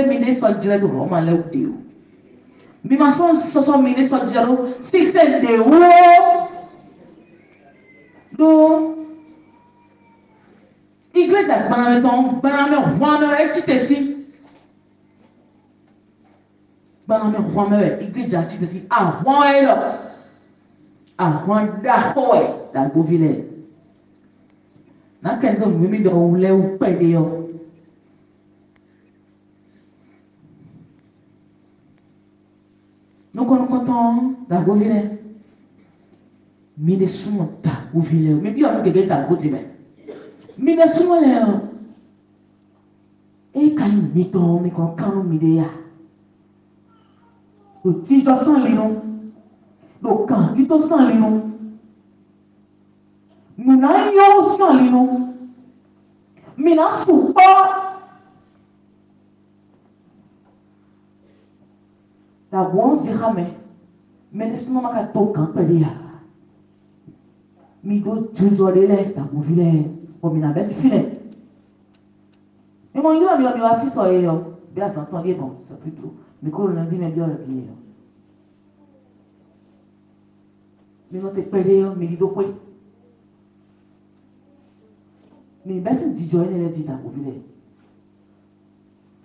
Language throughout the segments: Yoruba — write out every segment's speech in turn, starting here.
mine só dire do Roma leu deu. Mi ma só mine só dire si se deu. Do igreja banameton baname Roma titesi. Baname Roma igreja titesi ah Roma elo. Ah Roma da hoe da govile. Na kendo mimi do leu pedeo. Nous connaissons la govile. Mine sumo ta govile. Mais bien on gege ta godime. Mine sumo leo. E kai mito mi kon kanu midea. Do Jesus san lino. Do kan tito san lino. Mina yo san lino. Mina supa. La bon zirame. Mene sumo maka tokan pedia. Mi do tuzo dele ta govile. O mina besi fine. Mais mon gars, il a fait ça, bien s'entendre, bon, c'est plutôt. Mais quand on a dit, mais bien, on a dit, mais on t'a payé, mais il doit quoi? Mais ben, c'est dit, joie, elle a dit, t'as oublié.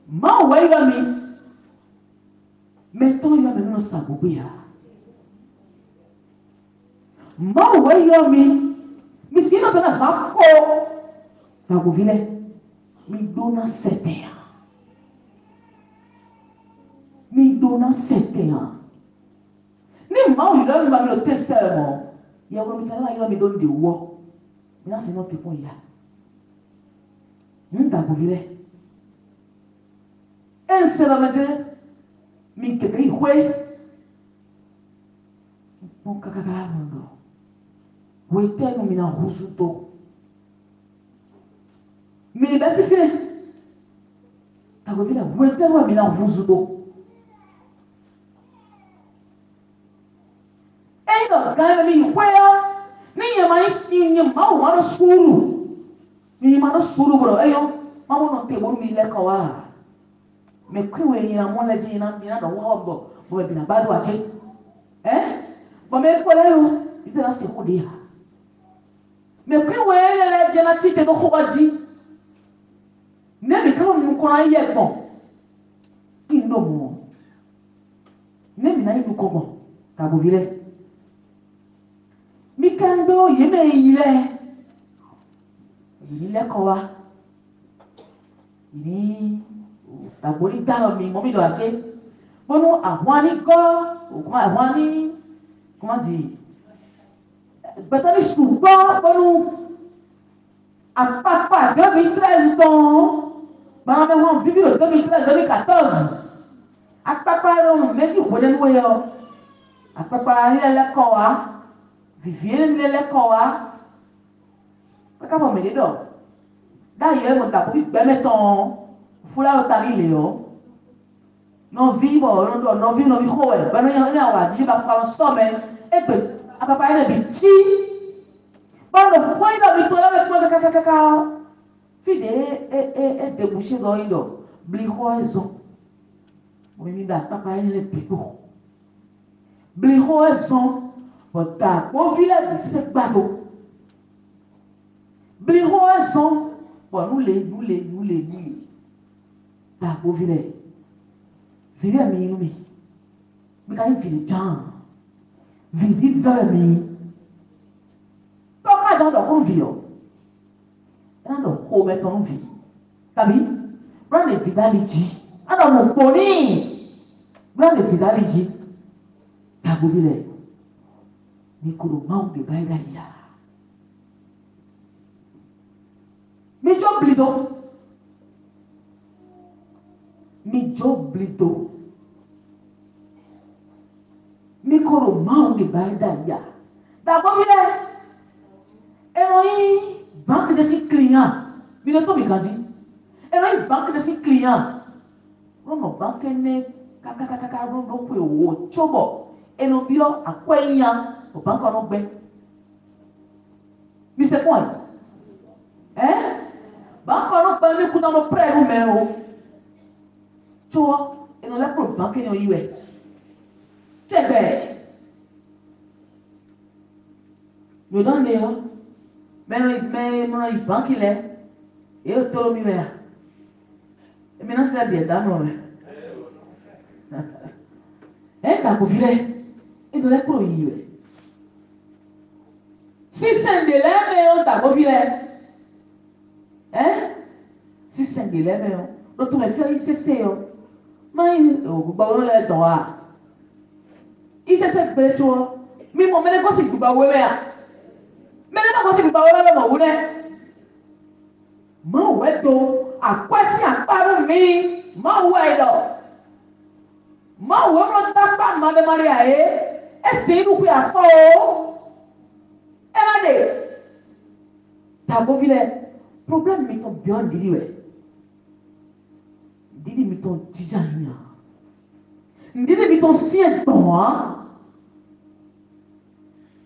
Ma ouais, il a mis. Mais toi, il a mis, non, ça, boubi, ma ouais, il a mis. Mais si il a donné ça, oh, t'as oublié. Mais donne 7 ans. Mais donne 7 ans. Ni ma où il a mis le testament. Il y a un temps, il a mis donné des rois. Mais là, c'est notre point, il y a. T'as oublié. Et c'est la matinée. Mi keke ihwe mon kakaka ndo wete no mina husuto mi besi fine tako vila wete no mina husuto e no ga mi ihwe ni yema o ma no suru bro eyo ma mo no te bo mi le ko wa me kwiwe nyina mo la ji na do wa bo bo bi na ba do ache bo me ko la yo itela se ko dia me kwiwe le je na ti te do ko ji ne me ka mo ko na ye gbon ti ndo mo ne mi na yi ko mo ka bo vile mi kando ye me ile ko wa ni tabori dalo mi mo mi do ache bono awani go o awani comment dire betani suba bono apapa 2013 ton ba me won vivi le 2013 2014 apapa ro meji ko den wo yo apapa ni le ko wa vivie ni le ko wa ka bo me do da ye mo ta ko fi gbe meton fula o tari le yo non vivo non vivo non mi hoe ba no ya wa ji ba ka so me e pe apapa ene bi chi ba no point da bi to la me kaka fide e débouché dans ido bli hoizon o mi da papa ene piko bli hoizon o ta o vile bi se gbado bli hoizon bo nous les ta o vile vile mi ka vile jan vile vers mi to ka jan do kon vio ando ho meton vi tabi brand vidality ando mo poni brand vidality tabu vile ni kuro mau de baida ya mi job blido mi kuro mau de baida ya tabu vile eroi banque de ses clients mi ne to mi kanji eroi banque de ses clients rono banque ne kaka rono kwe wo chobo eno bio akwenya o banque no gbe mi se point banque no gbe ni kuta no pre ru me o tu vois, et dans la propre qui nous y est. C'est vrai. Nous donnons des gens, mais mon enfant qu'il est, et au tolo mi mère. Et maintenant c'est la bière, non? Hein, t'as pour filer, et dans la propre y est. Si c'est un délai, mais on t'a pour filer. Hein? Si c'est un délai, mais on doit tout faire ici, c'est mais vous parlez là toi. Ici c'est que tu vois. Mais mon mère quoi c'est que vous parlez là. Mais là quoi c'est que vous parlez là mon bonnet. Mon ouais do à quoi si à part mi mon ouais do. Mon ouais mon ta pas mal Maria et c'est nous qui a faux. Elle a dit. T'as beau filer. Problème mais ton bien dit ouais. Dit mais ton design. Dit mais ton sien toi.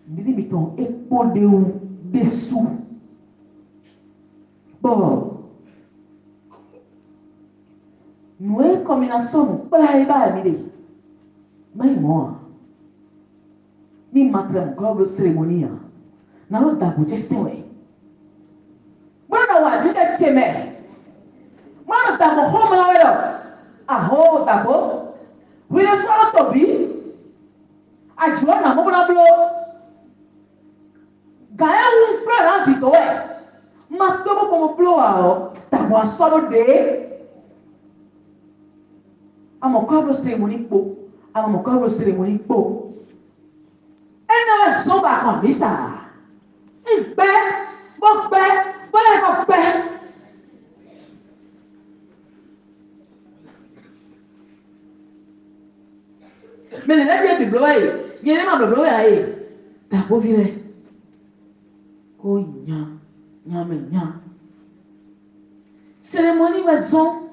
Dit mais ton épaule dessous. Bon. Nous avons une combinaison. Voilà, il va y mais moi, ni matre encore de cérémonie. N'a pas d'abou juste ouais. Moi na wa jita tieme. Moi na d'abou home na wedo. Ah ho d'abou. Oui le soir tobi. A joa na mo na blo. Gaia un plan anti to e. Ma to mo blo a d'abou solo de. Amo ko de cérémonie po. Amo ko de cérémonie po. E na so ba kon bisa. Ìgbẹ́ mo gbẹ́ bọ́lá mo gbẹ́. Mais les lettres de bloyer, il y a des membres de bloyer. T'as beau virer. Oh, nya. Cérémonie maison.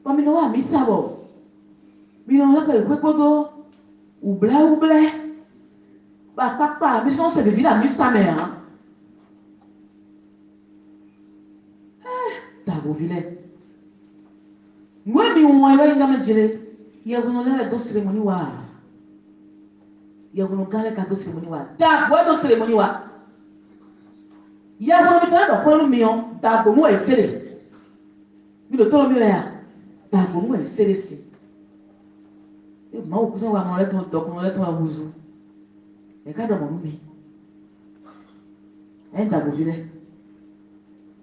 Comme il a mis ça bon. Il en a que le podo. Oublé. Bah, papa, mais on se devine à mis sa mère. T'as beau virer. Moi, mais on va y aller dans le il y a une cérémonie wa. Il y a une grande cérémonie wa. D'abord cérémonie wa. Il y a un peu de million d'abord moi serré. Mais le temps là, d'abord moi serré si. Et moi cousin wa mon lettre donc mon lettre wa buzu. Et quand mon mi. Un d'abord vile.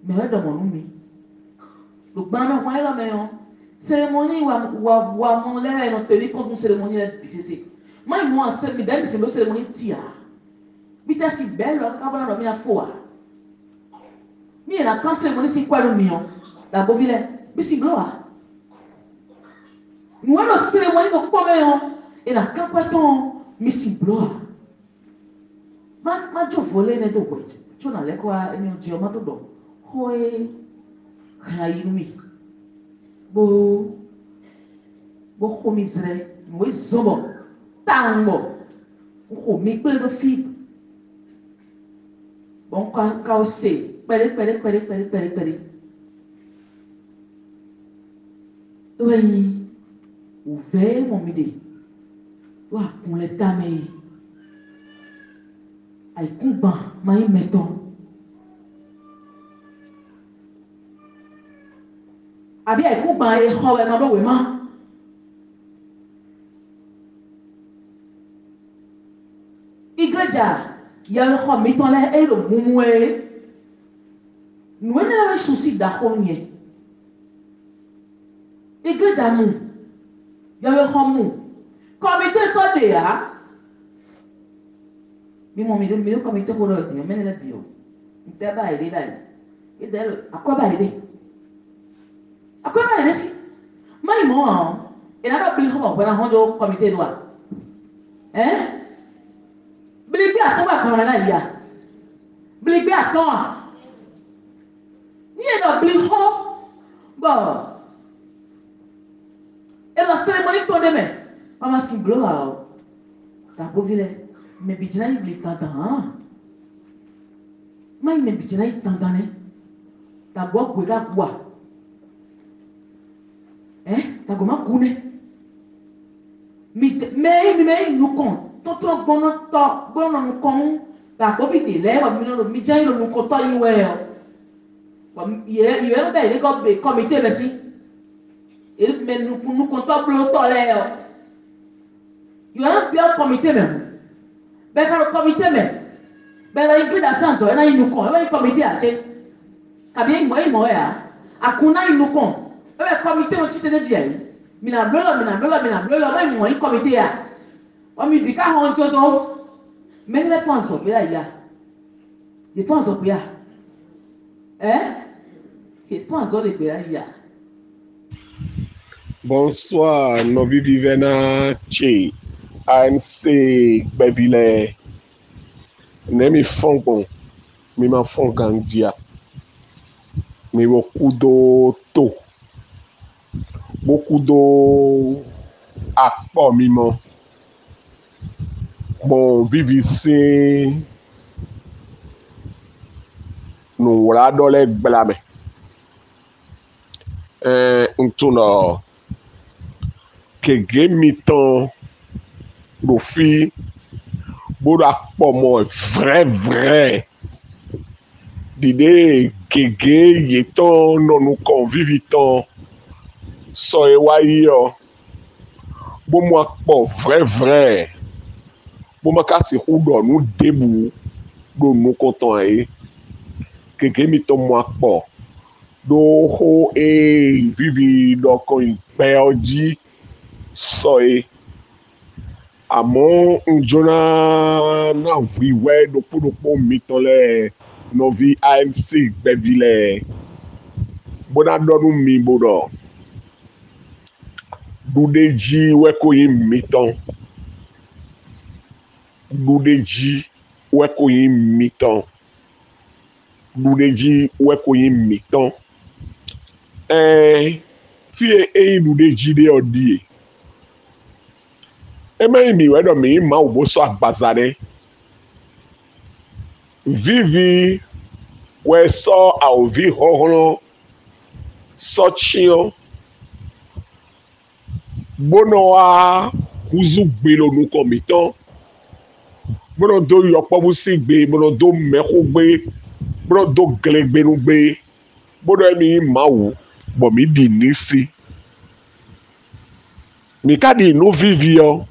Mais ouais dans mon mi. Donc ben moi là mais cérémonie wa mon là et on tenir compte de cérémonie là c'est. Moi c'est mesdames c'est une cérémonie tia. Bita si belle quand on a dormi la foi. Mi na kan cérémonie si quoi le million. D'abord vile. Mais si bloa. Nous avons une cérémonie de combien et la capaton missi bloa. Ma jo volé ne do quoi. Jo na lekwa emi ojo ma to do. Hoe khairumi. Bo khomisre, nous zobo. Tango. Ko mi ple de fi. Bon ka o se. Pere. Oui. Ouvert mon idée. Wa pour les dames. Ay kumba mai meton. Abi ay kumba e khowe na do we ma. Igreja ya le kho meton le e lo mumwe. Nous n'avons pas souci d'accrocher. Igreja mu. Ya le kho mu. Comité soit là. Mi mo mi do comité ko ro ti me ne bio. Nte ba ide dai. Ide akoba ide. Akoba ide si. Mai mo e na do bili ko ba na hojo comité do. Bili bi akoba kan na ya. Bili bi aton. Ni e do bili ho. Bon. Et la cérémonie tourne mais. Maman si blo a. Ta bovile. Mais bijina il vit tant. Mais bijina il tant ne. Ta bois quoi quoi. Ta comment couler mais nous compte tout bon nous compte la covid là mi j'ai le nous compte il est belle comme comité merci et mais nous comptons plus tolère il y a un bien comité même ben quand le comité même ben la inclut dans sens là il nous compte il comité à c'est kabien moi ya akuna il nous compte le comité on tite de dire mina blola mais moi il comité ya on mi bika hon todo mais les temps sont là il y a les temps sont là les temps sont là il y a bonsoir novi vivena chi ANC bevile nemi fongon mi ma fongan dia mi beaucoup d'eau akpo mi mo bon vivi si nous voilà dans les blâmes untuno que gemiton profi boda pomo vrai d'idée que yeton non nous conviviton so ewayo bo mo po vrai bo ma ka se hudo nous debu do nous content que gemiton mo po do ho vivi do ko perdi soy àmọ́ njọ́nà náà wíwẹ́ dọ́pọ̀dọ́pọ̀ mìtọ́lẹ̀ nọ́vi ANC gbẹ̀vilẹ̀ bọ́dá dọ́dún mi bọ́dọ̀ dúdéjì wẹ́kọ̀yìn mìtọ́ dúdéjì wẹ́kọ̀yìn mìtọ́ fíye eyín dúdéjì dé ọ̀dìyẹ. Eme mi wedo mi ma ubo so agbazare vivi we so aovi hohoro so chio bono a kuzu gbe lonu komitan bono do yopo busi gbe bono do meko gbe bono do glegbe nu gbe bono emi ma wu bo mi di nisi mi ka di no vivi yo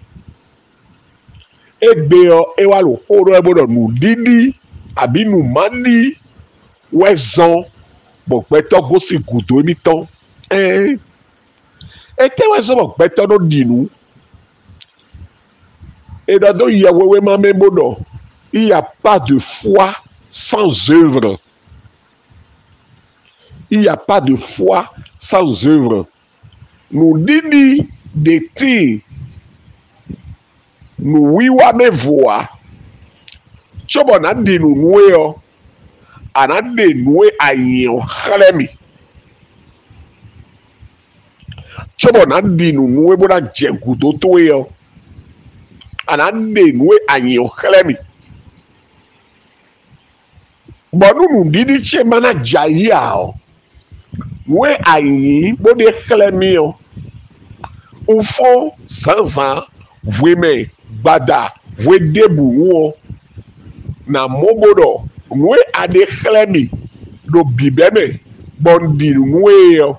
egbe ewa lo horo ebodo nu didi abi nu mani wezon bo peto go si gudo ni ton te wezon bo peto no dinu et dans il y a wewe mame bodo il y a pas de foi sans œuvre nu didi de ti nu wiwa me voa chobo na de nu nuwe o ana de nuwe ayin hlemi chobo na de nu nuwe boda jegudo to e o ana de nuwe ayin hlemi bonu nu didi che mana jaya o nuwe ayin bode hlemi o ufo sansan vweme gbada vwe debu wo na mobodo nwe ade chlemi do bibeme bondi nwe yo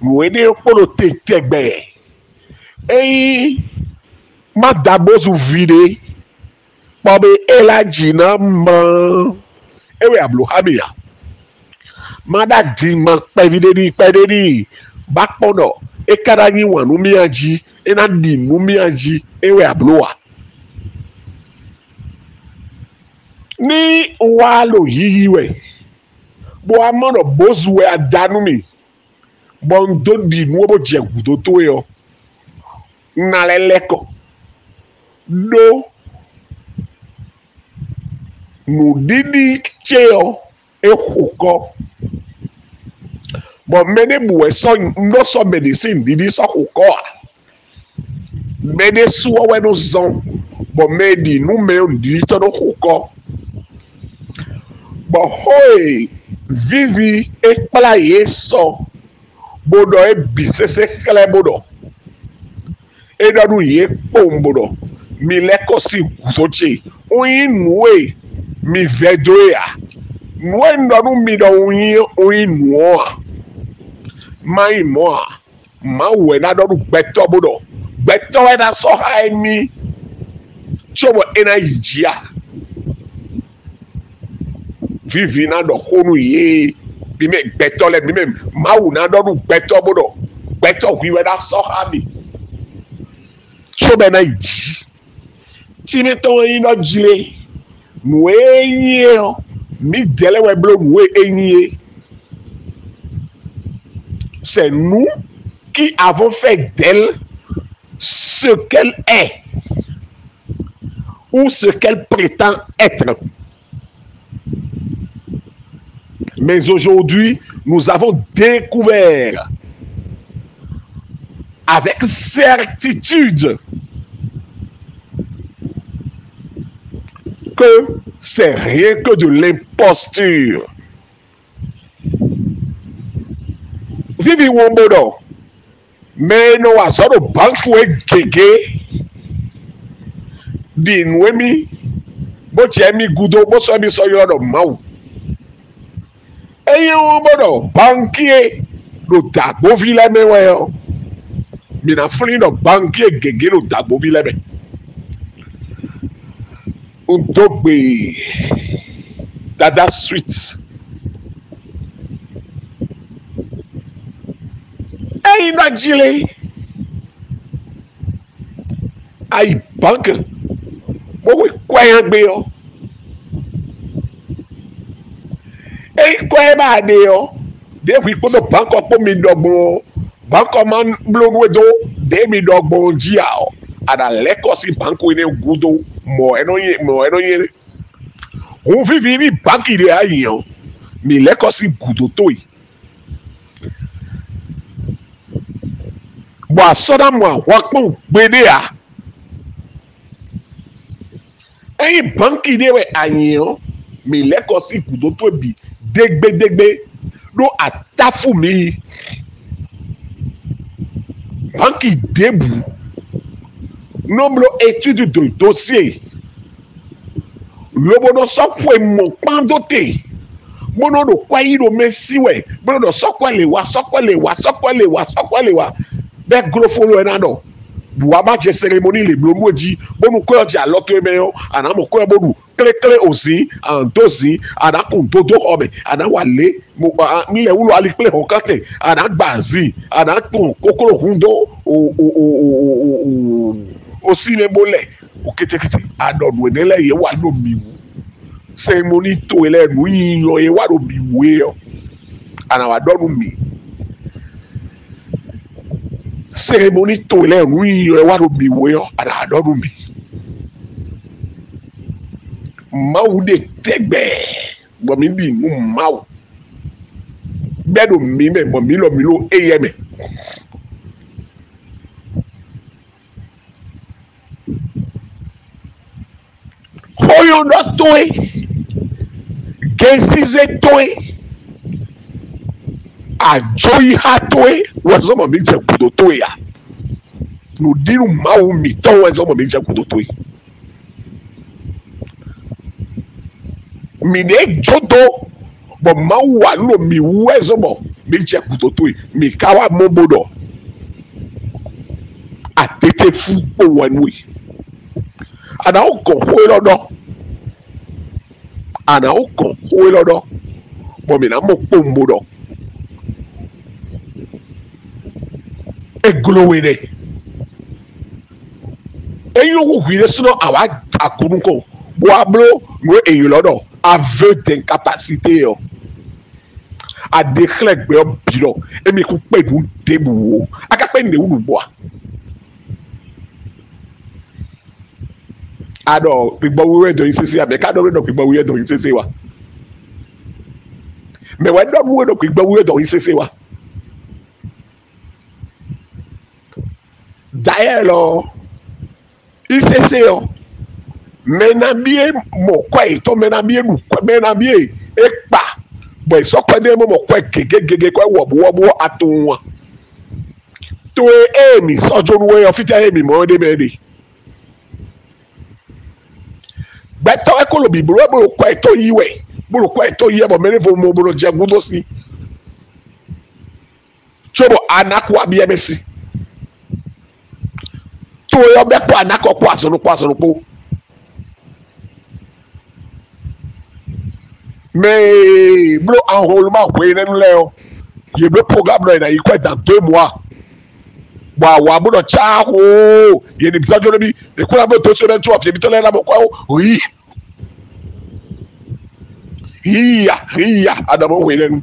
nwe de polo tegbe madabozu vide bobe elaji na ma ewe ablo habia madadi ma pedeni bakpodo ekarayi wa numiaji ena di numiaji ewe abloa ni walo yiyiwe bo amono bozuwe adanumi bo ndo di nuobo jegudo to yo naleleko do nu didi cheo ekuko bon mene buwe so no so medicine didi so kuko mene suwa we no zon bon medi nu me didi to no kuko bon hoy vivi ekpala yeso bodo e bisese kle bodo e dadu ye pom bodo mi leko si gutoche oyin nuwe mi vedoya nuwe ndadu mi do oyin nuwa mai moa ma we na dadu beto bodo beto e na so ha mi chobo ena yijia vivi na do honu ye bi me beto le bi me ma wu na dadu beto bodo beto wi we na so ha mi chobo ena yiji ti mi to yin do jile nuwe yin o mi dele we blo nuwe yin. C'est nous qui avons fait d'elle ce qu'elle est ou ce qu'elle prétend être. Mais aujourd'hui, nous avons découvert avec certitude que c'est rien que de l'imposture. Vivi wombodo mais no asoro banku e gege di nwemi bo che mi gudo bo so mi so yo do mawu eyin wombodo banki e do dagbo vile me we o mi na funi do banki e gege do dagbo vile me untogbe dada sweet. Hey, Najile, I bank. What we quiet bill? Hey, quiet by deal. Then we put the bank up on me double. Bank man blow window. They me double jiao. And a lekosi bank with a good more. I don't hear. Who vivi bank in the eye? Me lekosi good toy. Wa soda mo wakpo gbede a eyin banki de we ayin mi leko si kudo to bi degbe do atafu mi banki debu nombre étude de dossier lobodo so fo mo pandote mono do kwayi do mesiwe mono do sokwele wa be grofolo enado buwa ba je cérémonie le blomoji bonu ko ja loto emeyo ana mo ko bodu kle osi antosi ana kun dodo obe ana wale mo mi le wulo ali ple hokate ana gbazi ana kun kokoro hundo osi me bole o ketekete adodu enele ye wa lo miwu cérémonie to ele nu yin yo ye wa lo miwu yo ana wa dodu mi cérémonie to le ri yo wa do bi we yo ada do mi mawu de tegbe bo mi bi mu mawu bedo mi me bo mi lo eye me hoyo do toy gensize toy ajoyi hatoe wazomo mi je kudo to ya no dinu mawu mi to wazomo mi je kudo to mi ne jodo bo mawu wa no mi wazomo mi je kudo to mi kawa mobodo atete fu o wanwe ana o ko ho lodo bo mi na mo pombodo eglowere eyin owo hwire sino awa akununko bo ablo no eyin lodo aveu d'incapacité yo adekle gbe obiro emi ku pedu debuwo akape ne wu bo ado gbigbo wiwe do isisi abe ka do gbigbo wiwe do isisi wa me we do wiwe do gbigbo wiwe do isisi wa d'ailleurs isese yo menabie moko to menabie lu menabie epa bo isoko de mo moko gegegege ko wo atun wa toi emi sojo nuwe ofita emi mo de mede beto ekolo bibro bro ko eto yiwe bro ko eto yiwe bo mere fo mo bro je gudo si chobo anakwa bi emesi to yo be po anako po asonu po mais bro enrôlement ko nenu le o ye be programme na yi ko dans 2 mois wa bro cha ko ye ni bisajo bi e ko la be to se ben to afi bi tele la mo ko oui iya adamo we nenu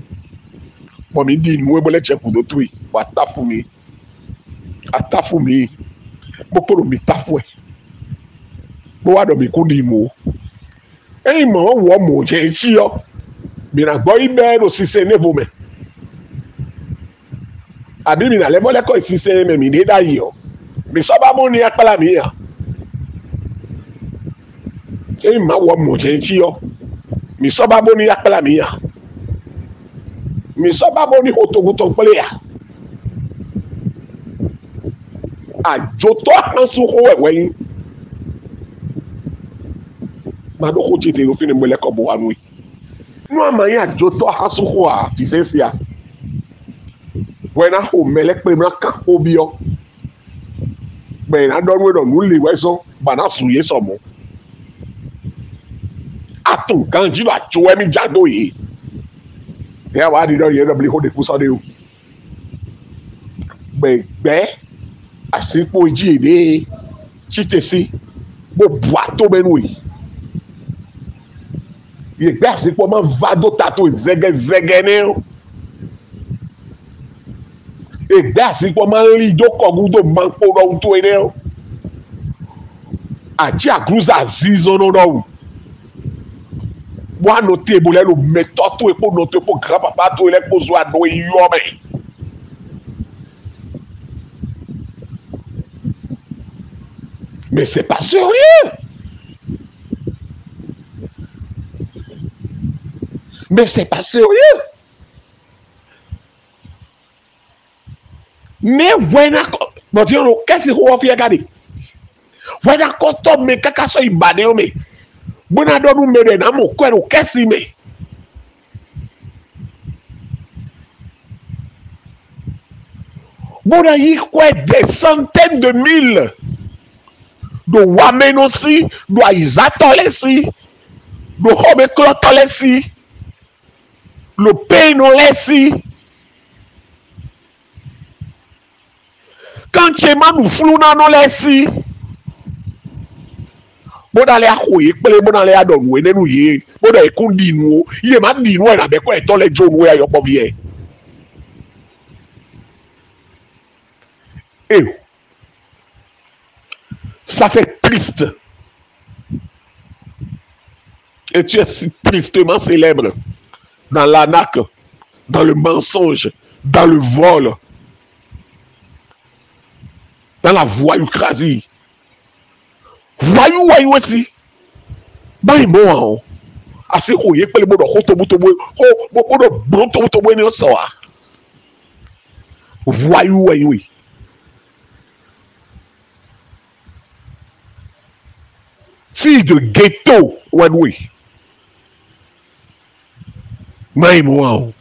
mo mi di nu we bo le che ku do tui wa tafu mi mo poro mi tafu e mo wa do mi ku di mo mo wo mo je ti yo mi na gbo ibe ro sise nevo me abi mi na le mo le ko sise me mi de da yi o mi so ba mo ni apala mi ya mo wo mo je ti yo mi so ba mo ni apala mi ya mi so ba mo ni hotoguto pele ya ajoto ansu ko wewe ma do ko tete o fini mo le ko bo anu nu amanya ajoto ansu ko a fisensia wena ho mele pe ma kan obio be na do we do nu le weso ba na suye somo atun kan ji ba jo emi jado yi ya wa di do ye do bli ho de kusa de o be asipo ji ede chitesi bo boato benu yi ye gbe asipo ma vado tato zege ne o e gbe asipo ma ri do kogudo ma po ro to ene o aji agruza azizo no no wa no table lo metoto epo no to epo grand papa to ele ko zo ado yo me mais c'est pas sérieux. Mais c'est pas sérieux. Mais wena bon Dieu, qu'est-ce qu'on fait regarder? Wena ko to me kaka so ibade o me. Bona do nu me na mo ko no qu'est-ce me? Bona yi quoi des centaines de mille. Do wameno si, do aizatole si, do hobe klotole si, lo peino le si. Quand chema nou flou nan no le si. Bona le akoye pele bona le adon we nenu ye. Bona e kundi nou, ye man di nou na be ko etole jo nou ya yo povie. Ça fait triste. Et tu es si tristement célèbre dans l'arnaque, dans le mensonge, dans le vol, dans la voyoucrasie. Voyou aussi. Ben bon, assez rouillé pour les mots de rotobutobo, brotobutobo ne soa. Voyou. Fille de ghetto, oui. Maïmouan.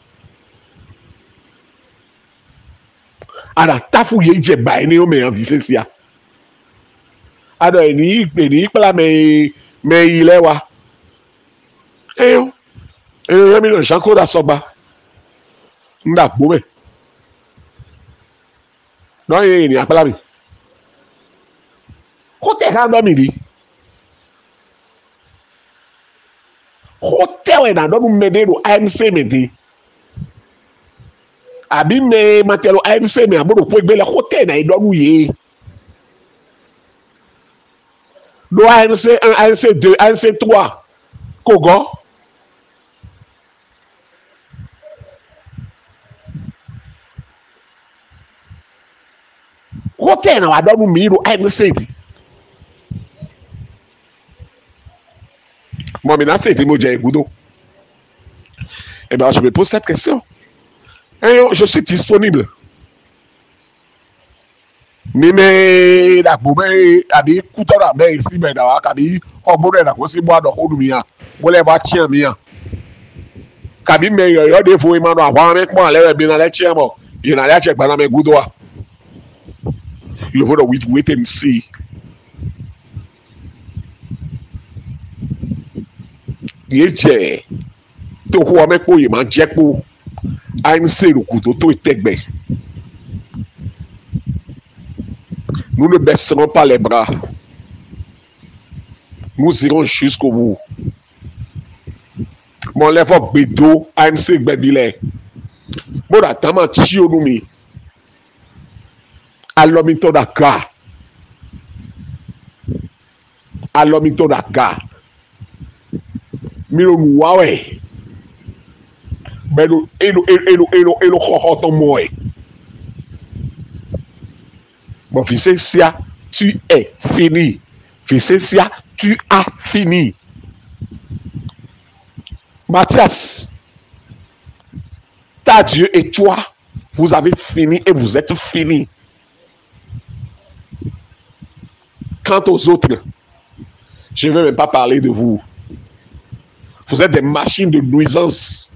Ada tafu ye je ba ni o me en visesia. Ada ni pela me ile wa. Mi no janko da soba. Nda bo me. No ye ni apela mi. Ko te kan do mi di. Hotel na do me de do ANC me di. Abi me matelo ANC me abodo po egbe le hotel na idonu ye. Do ANC 1, ANC 2, ANC 3. Kogo. Hotel na wadonu mi do ANC di. Moi, maintenant, c'est Timoja Goudo. Eh bien, je me pose cette question. Et je suis disponible. Nime da bobe abi kutora be si be da wa kabi obore da ko si bo ado hodu mi ya bo le ba tia mi ya kabi me yo de fo imanu awa me pon ale bi na le tia mo you na ya check bana me gudoa you hold on wait and see ye je to ho me po yi ma je po I'm seruku to itegbe. Nous ne baisserons pas les bras. Nous irons jusqu'au bout. Mon lèvre bédo, ANC Gbedile. Bon, attends, tio noumi. Alomito daka. Alomito daka. Miro muawe. Belo, elo, hohoton moe. Mon fils Sia, tu es fini. Fils Sia, tu as fini. Mathias, ta Dieu et toi, vous avez fini et vous êtes fini. Quant aux autres, je ne vais même pas parler de vous. Vous êtes des machines de nuisance.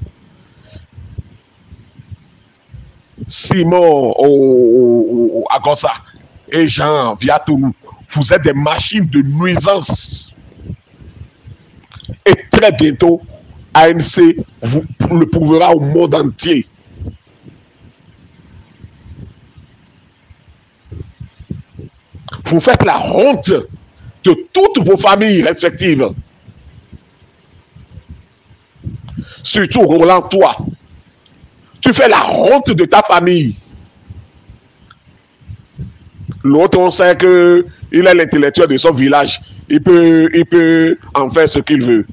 Simon à Gossa et Jean Viatou, vous êtes des machines de nuisance. Et très bientôt, ANC vous le prouvera au monde entier. Vous faites la honte de toutes vos familles respectives. Surtout Roland, toi. Tu fais la honte de ta famille. L'autre, on sait qu'il est l'intellectuel de son village. Il peut en faire ce qu'il veut.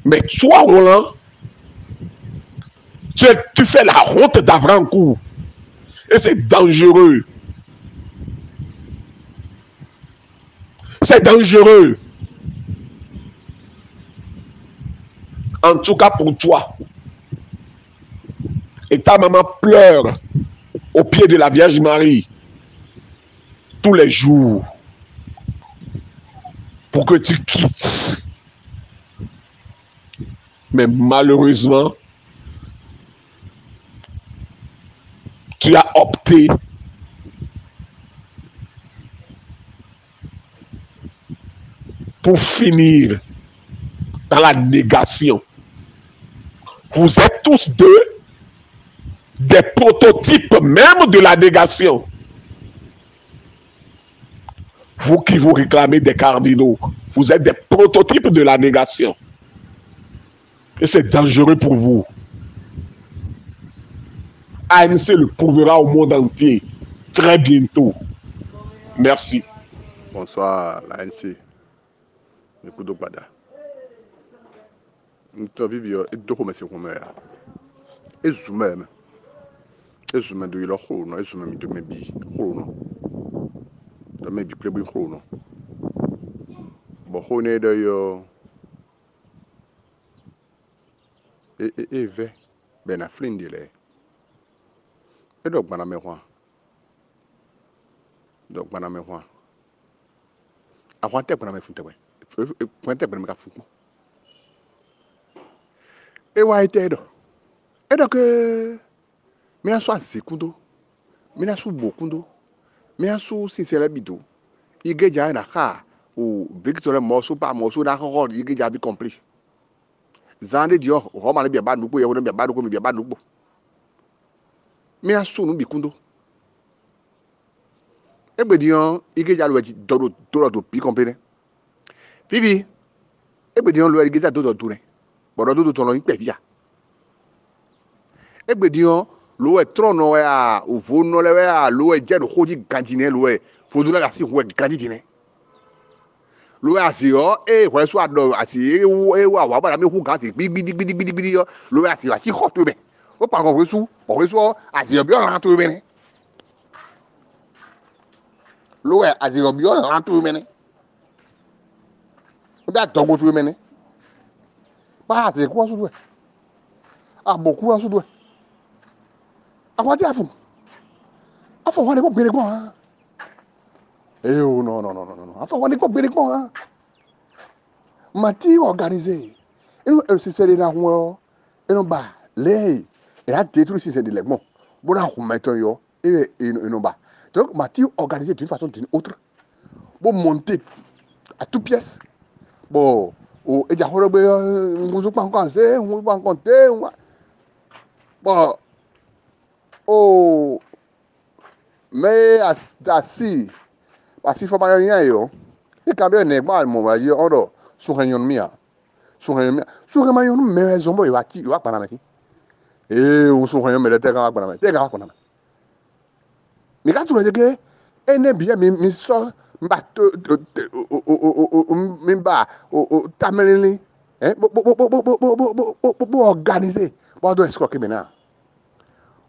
Mais toi, Roland, tu fais la honte d'Avrancourt. Et c'est dangereux. C'est dangereux. En tout cas pour toi. Et ta maman pleure au pied de la Vierge Marie tous les jours pour que tu quittes. Mais malheureusement, tu as opté pour finir dans la négation. Vous êtes tous deux des prototypes même de la négation. Vous qui vous réclamez des cardinaux, vous êtes des prototypes de la négation. Et c'est dangereux pour vous. ANC le prouvera au monde entier très bientôt. Merci. Bonsoir, l'ANC. Écoute, Bada. Nous vivons et deux hommes, c'est comme ça. Et je m'aime. Et je m'aime de la chrono. Et je m'aime de mes billes. Chrono. De mes billes, plus chrono. Bon, on est d'ailleurs. Et ve. Ben, à flindile. Et donc, ben, à mes rois. Donc, ben, à mes rois. Avant, t'es ben, à mes fontes. Pointe ben, à mes foucou. Et ouais, et donc, mina so azekundo, mina so bokundo, mina so sincere bido. Igeja na ka o victoire moso pa moso na ko igeja bi compris. Zande dio o ma le bi ba nupo ye wo bi ba nupo mi bi ba nupo. Mina so no bikundo. Egbe dion igeja lo ji do bi compris. Vivi. Egbe dion lo igeja do ne. Bodo do ton lo npe bia. Egbe dion lo e trono e a ovo no le a lo e je do hoji gandine lo e fodula ga si ho gandine. Lo a si o e ko so ado ati e wa ba me hu ga si gbidi yo lo a si ati ho to be. O pa ko so ati obi o ran to be ni. Lo e ati obi o ran to be ni. O da dogo to be ni. Ba se ko so do. Ah beaucoup en so do. Agora tem a fome é com bem com a. Eu não. A fome é com bem com a. Mati organisé. Eu se seria na rua, eu não ba. Lei. Era détruit si c'est de l'églon. Bon, on met un yo et non ba. Donc Mati organisé d'une façon ou d'une autre. Bon monter à toute pièce. Bon, et déjà on va pas commencer, on va compter, bon. Oh, mais assis faut pas rien yo. Et quand bien n'est pas mon va dire on do sur un mia. Sur un mais zombo il va pas na meti. Eh, on sur un mais le terrain pas na meti. Terrain pas na meti. Mais quand tu le dis que ene bien mi so mba mba o tamelini bo organiser bo do escroquer maintenant.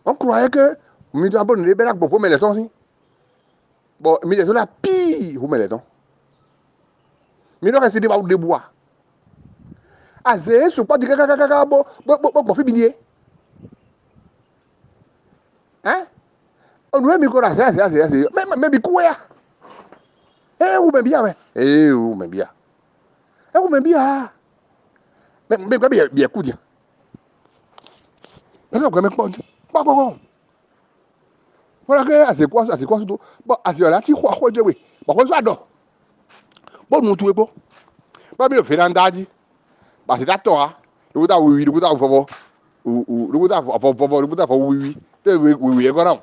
On croyait que mi doit bon les belac pour mettre les tons si. Bon, mi les la pire vous mettre les tons. Mi doit rester de bois. Azé, so pas dire bon fi binier. Hein? On doit mi ko la c'est. Mais bi quoi? Eh, ou même bien, mais. Eh, ou même bien. Eh, ou même bien. Mais quoi bien coup dire. Mais non, quand même pas bon. Voilà que c'est quoi surtout. Bon, c'est là qui croit de oui. Bon, on ça do. Bon, nous tout bon. Pas bien faire andadi. Bah c'est d'accord. Le bout oui, le bout favor. Ou le bout favor, le bout favor oui. Oui, agora.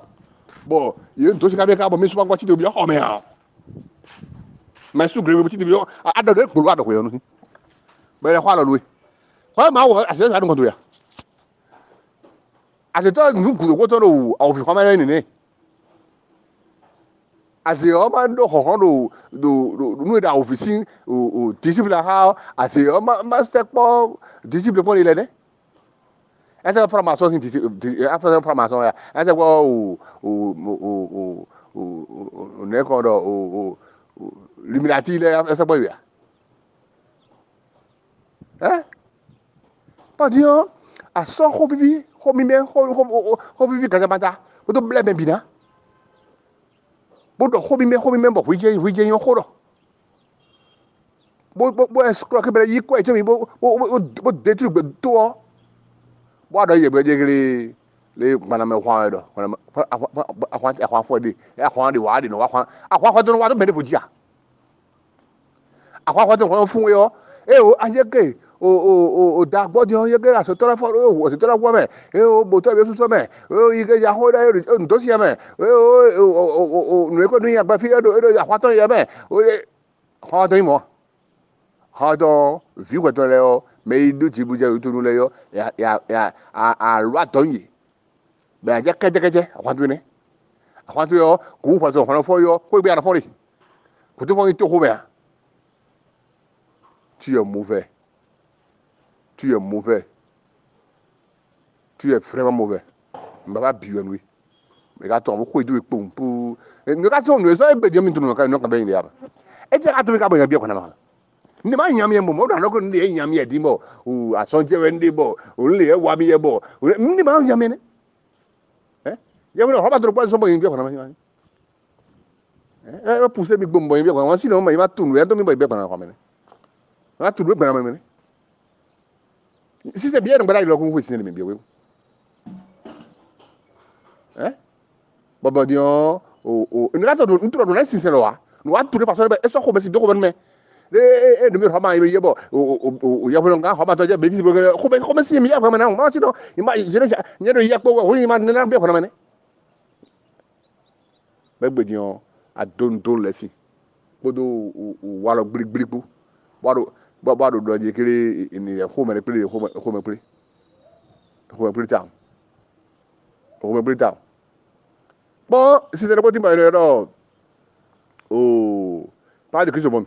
Bon, il y a une dose de bon mais souvent quoi de bien. Oh mais. Mais sous gré petit de bien. A do pour voir de quoi nous. Mais la quoi là lui. Quoi ma wa c'est ça donc ya. A c'est toi nous ko to no au fi kwa ma ni. Ase ọma ndo hohondo do da office o discipline ha ase ọma sekpo discipline pon ile ne ese formation sin discipline after formation ya ese ko o ne ko do o liminati ile ese bo ya pas dire a so ko vivi ko mi me ko vivi kazamata o to bleme bina bodo hobi me bo wije yo khoro bo escroque be yi ko etemi bo detru be to bo do ye be jegere le mana me hwan do ahwan fo de ahwan de wa de no ahwan do wa do be de fujia ahwan do fun yo o ajeke o da gbodi ye gera so tora fo o so tora wo me o bo to be so me o ige ya ho da o ndo si me o no ko ni agba fi do ahwan to ye me o ha do mo ha do vi ko to le o me du ti bu je to nu le yo ya a ra to yi be aje keje ahwan to ni ahwan to yo ku fa so fo yo ko bi ara fo ri ko to fo to ho be tu es mauvais. Tu es mauvais. Tu es vraiment mauvais. Je ne vais pas bien, oui. Mais quand on va faire pour nous, quand on nous a bien mis tout le monde, nous avons bien. Et tu as tout le monde bien qu'on a. Ni ma nyam yembo mo da no ko ndi nyam ye di mo o asonje we ndi bo o le wa bi ye bo ni ma nyam ne ye mo ho ba tro po so bo yin bi ko na ma pousser bi gbombo yin bi ko ma si no ma ma tunu e to mi bo bi ko na ko me ma tunu be na me si c'est bien donc là il a qu'on voit cinéma bien oui baba dio o ni la to do ntro do na si c'est là no a tourner parce que eso ko be si do ko ben me de me fama ye bo o ya bo nga ho ba to je be si ko be si mi ya fa na ma si no ma je ne do ya ko wo ma na be ko na me be gbe dio a don le si bodo o wa lo gbiri bu wa do do je kere ni ko me play ko me play ta bon si c'est le petit mal là pas de question bon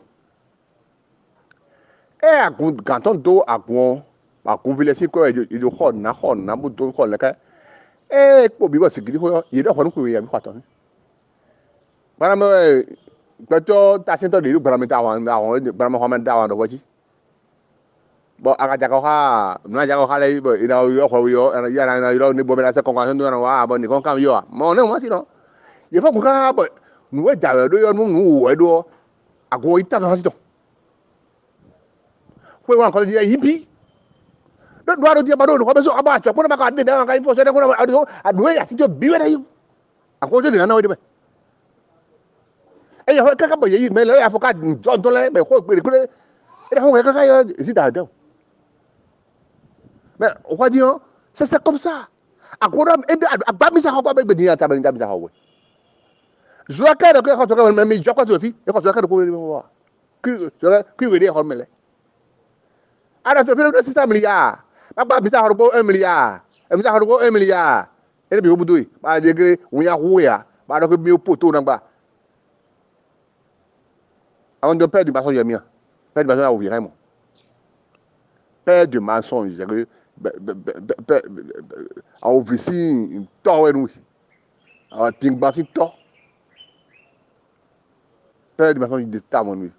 quand on do akun vile si ko e do hon na bu do hon le ka ko bi wa sigiri ko ye do hon ko ya bi kwato bara me gbato ta se to le lu bara me ta wan bara me ho me da wan do waji bon akajakoha mna jakoha le bo ina yo ko yo ana ya na yo ni bo bela se convention no wa bo ni kon kam yo mo ne mo ti no ye fa ku ka bo nu we da do yo nu wo do ago ita so hasito fue wan ko di yipi do do dia ba do ko be so aba cha ko na ka de na ka info se de ko na adu ya ti jo biwe na yo ago je ni na we de be e yo ka ka bo ye me le afo ka do le be ko pe ko le e ho ka ka yo si da do. Mais on va dire, c'est comme ça. À quoi on ça va pas dire à ta bonne ça ouais. Je dois quand quand on même je crois que tu et quand tu quand on voir. Que veut dire on me là. Alors tu fais 600 milliards. Pas bisa harbo 1 milliard. Bisa harbo 1 milliard. Et puis au bout de ba dire que on ya rouya, ba donc mieux poteau dans bas. Avant de perdre du maçon yamia. Perdre du maçon à ouvrir vraiment. Perdre du maçon, a ouvisi tɔ wɛ a tingbasi tɔ pɛ de ma sɔn de ta mɔnu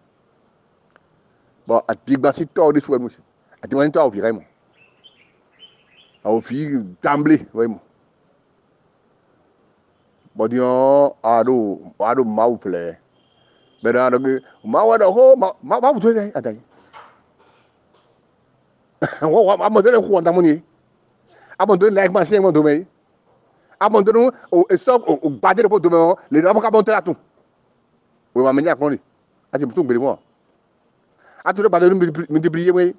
bon a tingbasi tɔ de suwɛ nu a tingbasi tɔ a ouviri mɔ a ouviri d'emblée wɛ mɔ bon diɔ a do maaw filɛ bɛ da do maaw da ko maaw to dɛ a da wo a mo de ko ta mɔni abandonne like ma sien mo do me abandonne o stop o bade de do me le na ka bon te atun we ma me ni akon ni ati mutun gbere mo atu le bade mi di prier we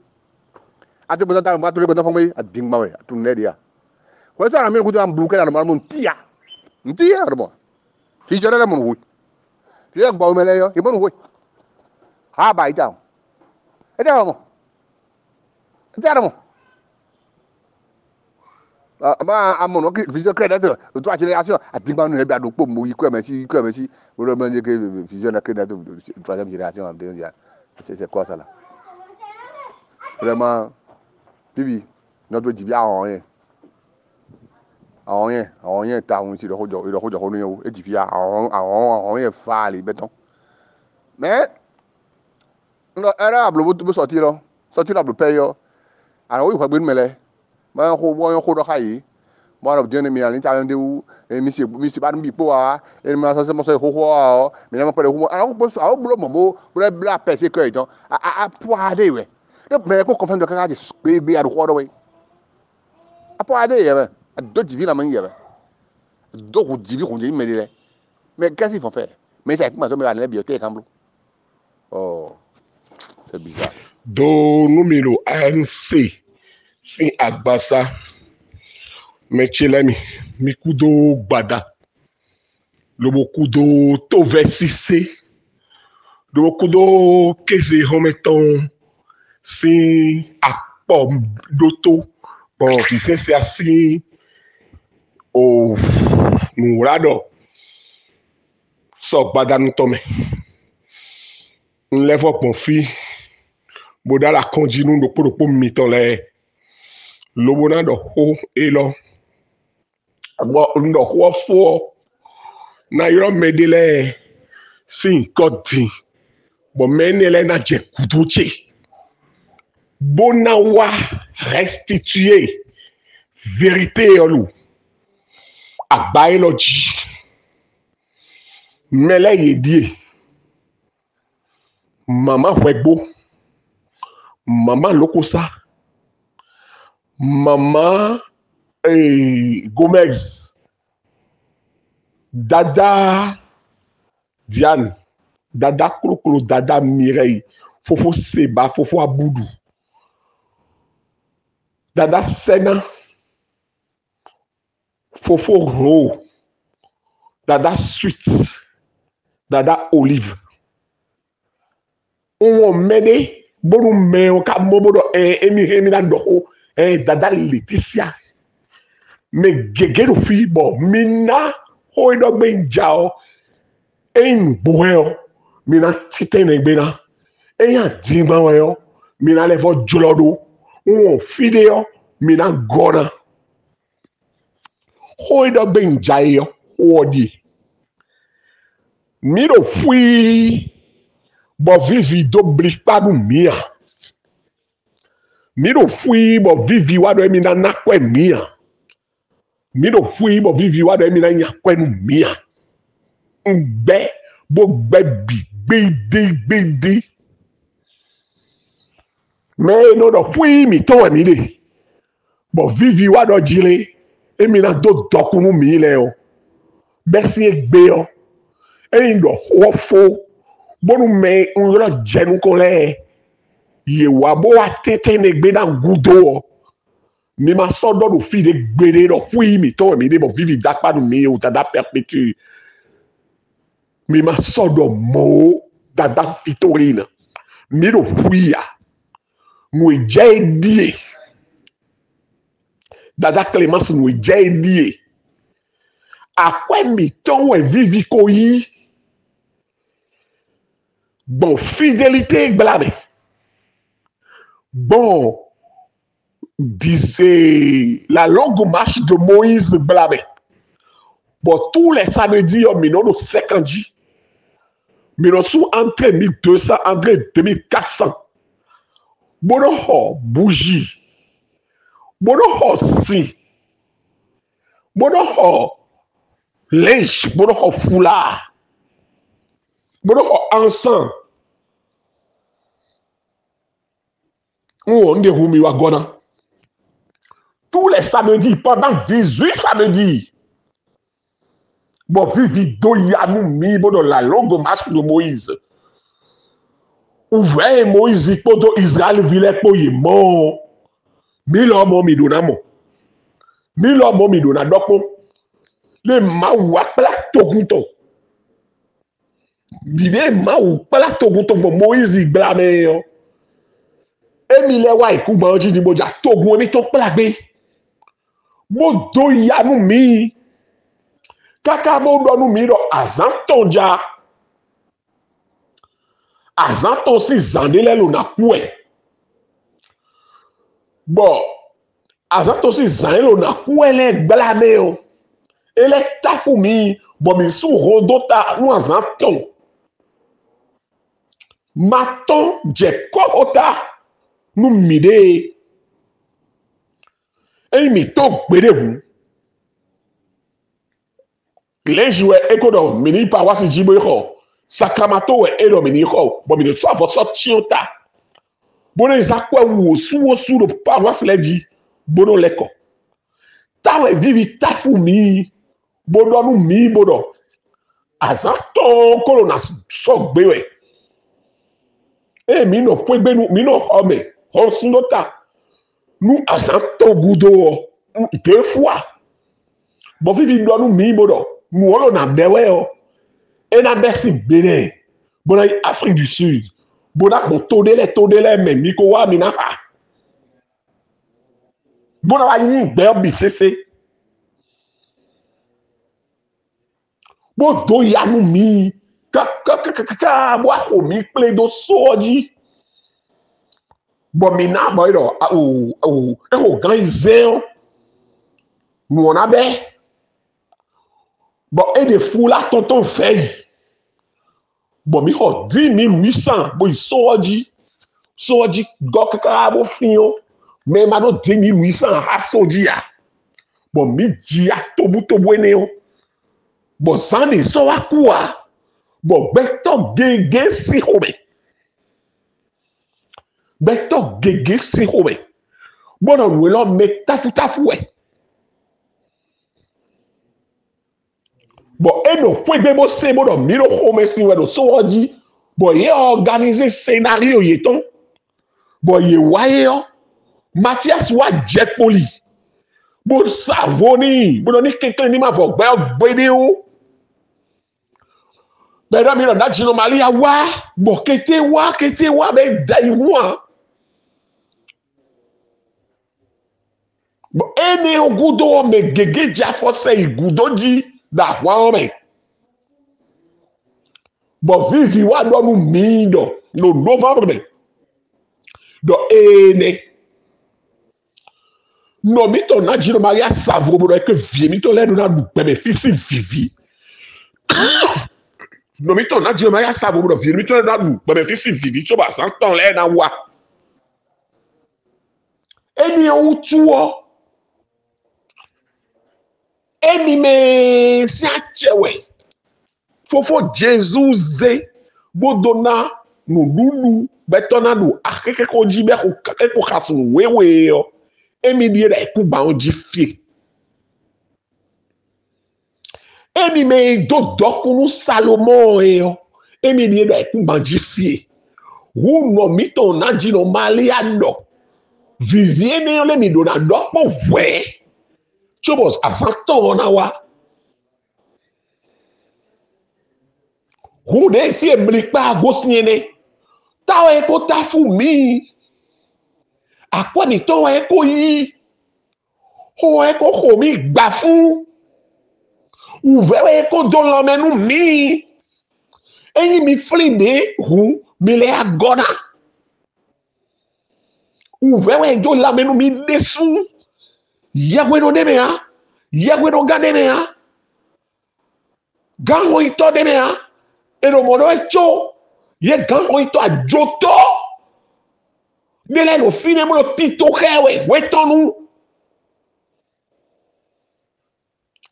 atu bo ta atu le bo ta fon we adin ma we atun le dia ko ta na me ko do am bluke na mo ntia mo fi jere le mo hu fi e gbo me le yo e bo hu ha ba ita e da mo ma amono ki vision credit to accélération adigba nu ebi adokpo mo yi ko mesi mo lo manje ke vision credit troisième génération en deux dia c'est quoi ça là vraiment bibi notre dibia en rien ta on si le hojo nu yo e dibia en rien fa les béton mais no era ablo bo sortir la paye yo alors oui fa gbe mele ma ko bo yo ko do kai mo ra de mi ani ta de u mi si ba mi po wa e ma sa se mo se ho ho mi na mo pele ho a bo so a bo mo bo bla pese ko iton a po ade we e me ko confirm de ka je gbe a do ho do we a po ade ye be a do divi la man ye be do ko divi ko ni me le mais qu'est-ce qu'ils vont faire mais c'est comment me la bibliothèque en bleu oh c'est bizarre do numéro ANC sin agbasa mechelemi mi kudo gbada lobo kudo to versise lobo kudo keze hometon sin apom doto bon qui c'est assim o nurado so gbada nu tome nlevo pon fi boda la konjinu do podopo miton le lobo na do ho e lo agbo ndo ho fo na yo medele sin kodi bo menele na je kuduche bona wa restituer vérité olu agba eloji mele yedie mama wegbo mama lokosa mama Gomez dada Diane dada Krokro dada Mireille fofo Seba fofo Abudu dada Sena fofo Ro dada Sweet dada Olive on mene bonu me o ka mobodo emi na do dada Laetitia me gegero fi bo mina ho do gbe njao en boyo mina titen egbe na eyan dimba wo mina levo jolodo on fideo mina gona ho do gbe njayo odi mi do fui bo vivi do blikpa du mia mi do fui bo vivi wa do mi na kwe mia mi do fui bo vivi wa do mi na nya kwe nu mia ngbe bo gbe bi gbede mais no do fui mi to mi de bo vivi wa do jile emi na do dokunu mi le o besi egbe o eyin do wofo bonu me nro jenu ko le ye wa bo wa tete ne gbe na gudo o mi ma so do fi de gbere do fui mi to mi de bo vivi dakpa nu mi o tada perpétue mi ma so do mo dada fitorina mi do fui ya nous j'ai dit dada Clémence nous j'ai dit à quoi mi ton et vivi koyi bon fidélité blabé bon disait la longue marche de Moïse blabé bon tous les samedis on mi non 50 mi non sous entre 1200 entre 2400 bono ho bougie bono ho si bono ho linge bono ho foulard bono ho encens on déroule wa gona tous les samedis pendant 18 samedis bon vivi do yanou mi bono la longue marche de Moïse ouvert Moïse poto Israël vile po yemo mi lo mo mi dona doko le ma wa pla togunto dide ma ou pla togunto bo Moïse blame yo emi le wa iku gba oji di boja togun mi to pla gbe mo do yanu mi kaka mo do nu mi do azan tonja azanto si zandele lo na kue bon azanto si zandele lo na kue le blame o ele tafu mi bon mi su rodota nu azanto maton je kohota nu mide e mi to gbere hu le jouer ekodo mini paroisse jibo ko Sacramento we edo mini ho bo mi de so afo so tiota bono izakwa wo su do paroisse le di bono leko ta we vivi tafu mi bodo nu mi bodo azato kolona so gbe we e mi no po gbe nu mi no home ho sundota nu azato gudo deux fois bo vivi do nu mi bodo nu olo na bewe o et na besi bene bona Afrique du Sud bona bon todele mais miko wa mina ha bona wa yin gbe obisese bo do ya nu mi ka bo ko mi ple do soji bo mina boy do o ganze nous on a be bon et de fou là tonton feuille bon mi ho 10 800 bon soji gokaka bo fion mais ma do 10 800 ha soji ya bon mi dia tobu ene o bon sande so akua bon beto gege si hobe bon on we lo me tafu e bon et no point de bosser bon mi no home si we do so di bon ye organiser scénario yeton bon ye waye yo Mathias wa jet poli bon savoni bon ni quelqu'un ni ma vo gbe o ben mi na jino malia wa bon kete wa be dai wa bon ene o gudo me gege ja force gudo di da wame bo vivi wa do nu mi do no novembre do ene no mi to na jiro maria savro bo que vie mi to le do na du bebe fisi vivi no mi to na jiro maria savro bo vie mi to le na du bebe fisi vivi so ba san ton le na wa Emi ou tuo. Emi me si achewe. Fofo Jesus ze bodona no lulu betona no akeke ko jibe ko kasun wewe yo. Emi bi re ku ba on ji fie. Emi me do dokunu Salomon yo. Emi bi re ku ba ji fie. Wu no mito na ji no mali ado. Viviene yo le mi do na dokpo we. Chobos asanto na wa. Wu de fie blikpa gosiene. Ta e ko ta fu mi. Akwa ni to e ko yi. Ho e ko ho mi gba fun. Ou vewe ko do lo menu mi. Enyi mi flide hu mi le agona. Ou vewe do la menu mi desu. Yagwe no deme ha. Yagwe no gade me ha. Gango ito deme ha. E no mono e cho. Ye gango ito a joto. Nele no fine mo no tito hewe. Wetonu.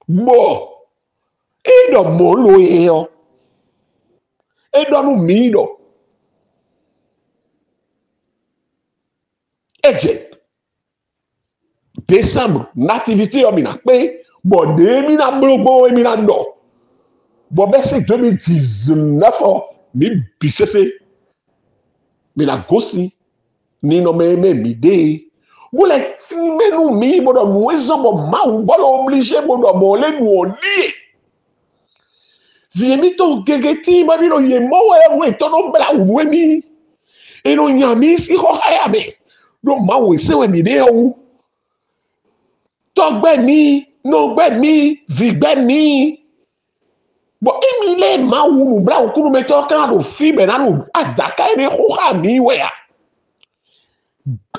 Bo. E do molo e yo. E do no mi do. Eje. Décembre, nativité yo mina pe. Bon, de mina blogbo e mina do. Bon, ben c'est 2019 mi bisese. Mina gosi. Ni no me mi de. Boule ti menu mi bodo mwezo bo ma ou bolo obligé bodo bo le nou li. Vie mi to gegeti ma mi no ye mo we to no bela we mi. E no nyami si ho haya me. Do ma we se we mi de ou. Togbe mi, no gbe mi, vigbe mi. Bon, emi le ma ou nou bla ou kunu meto kan do fi be na nou adaka ene ho ha mi we ya.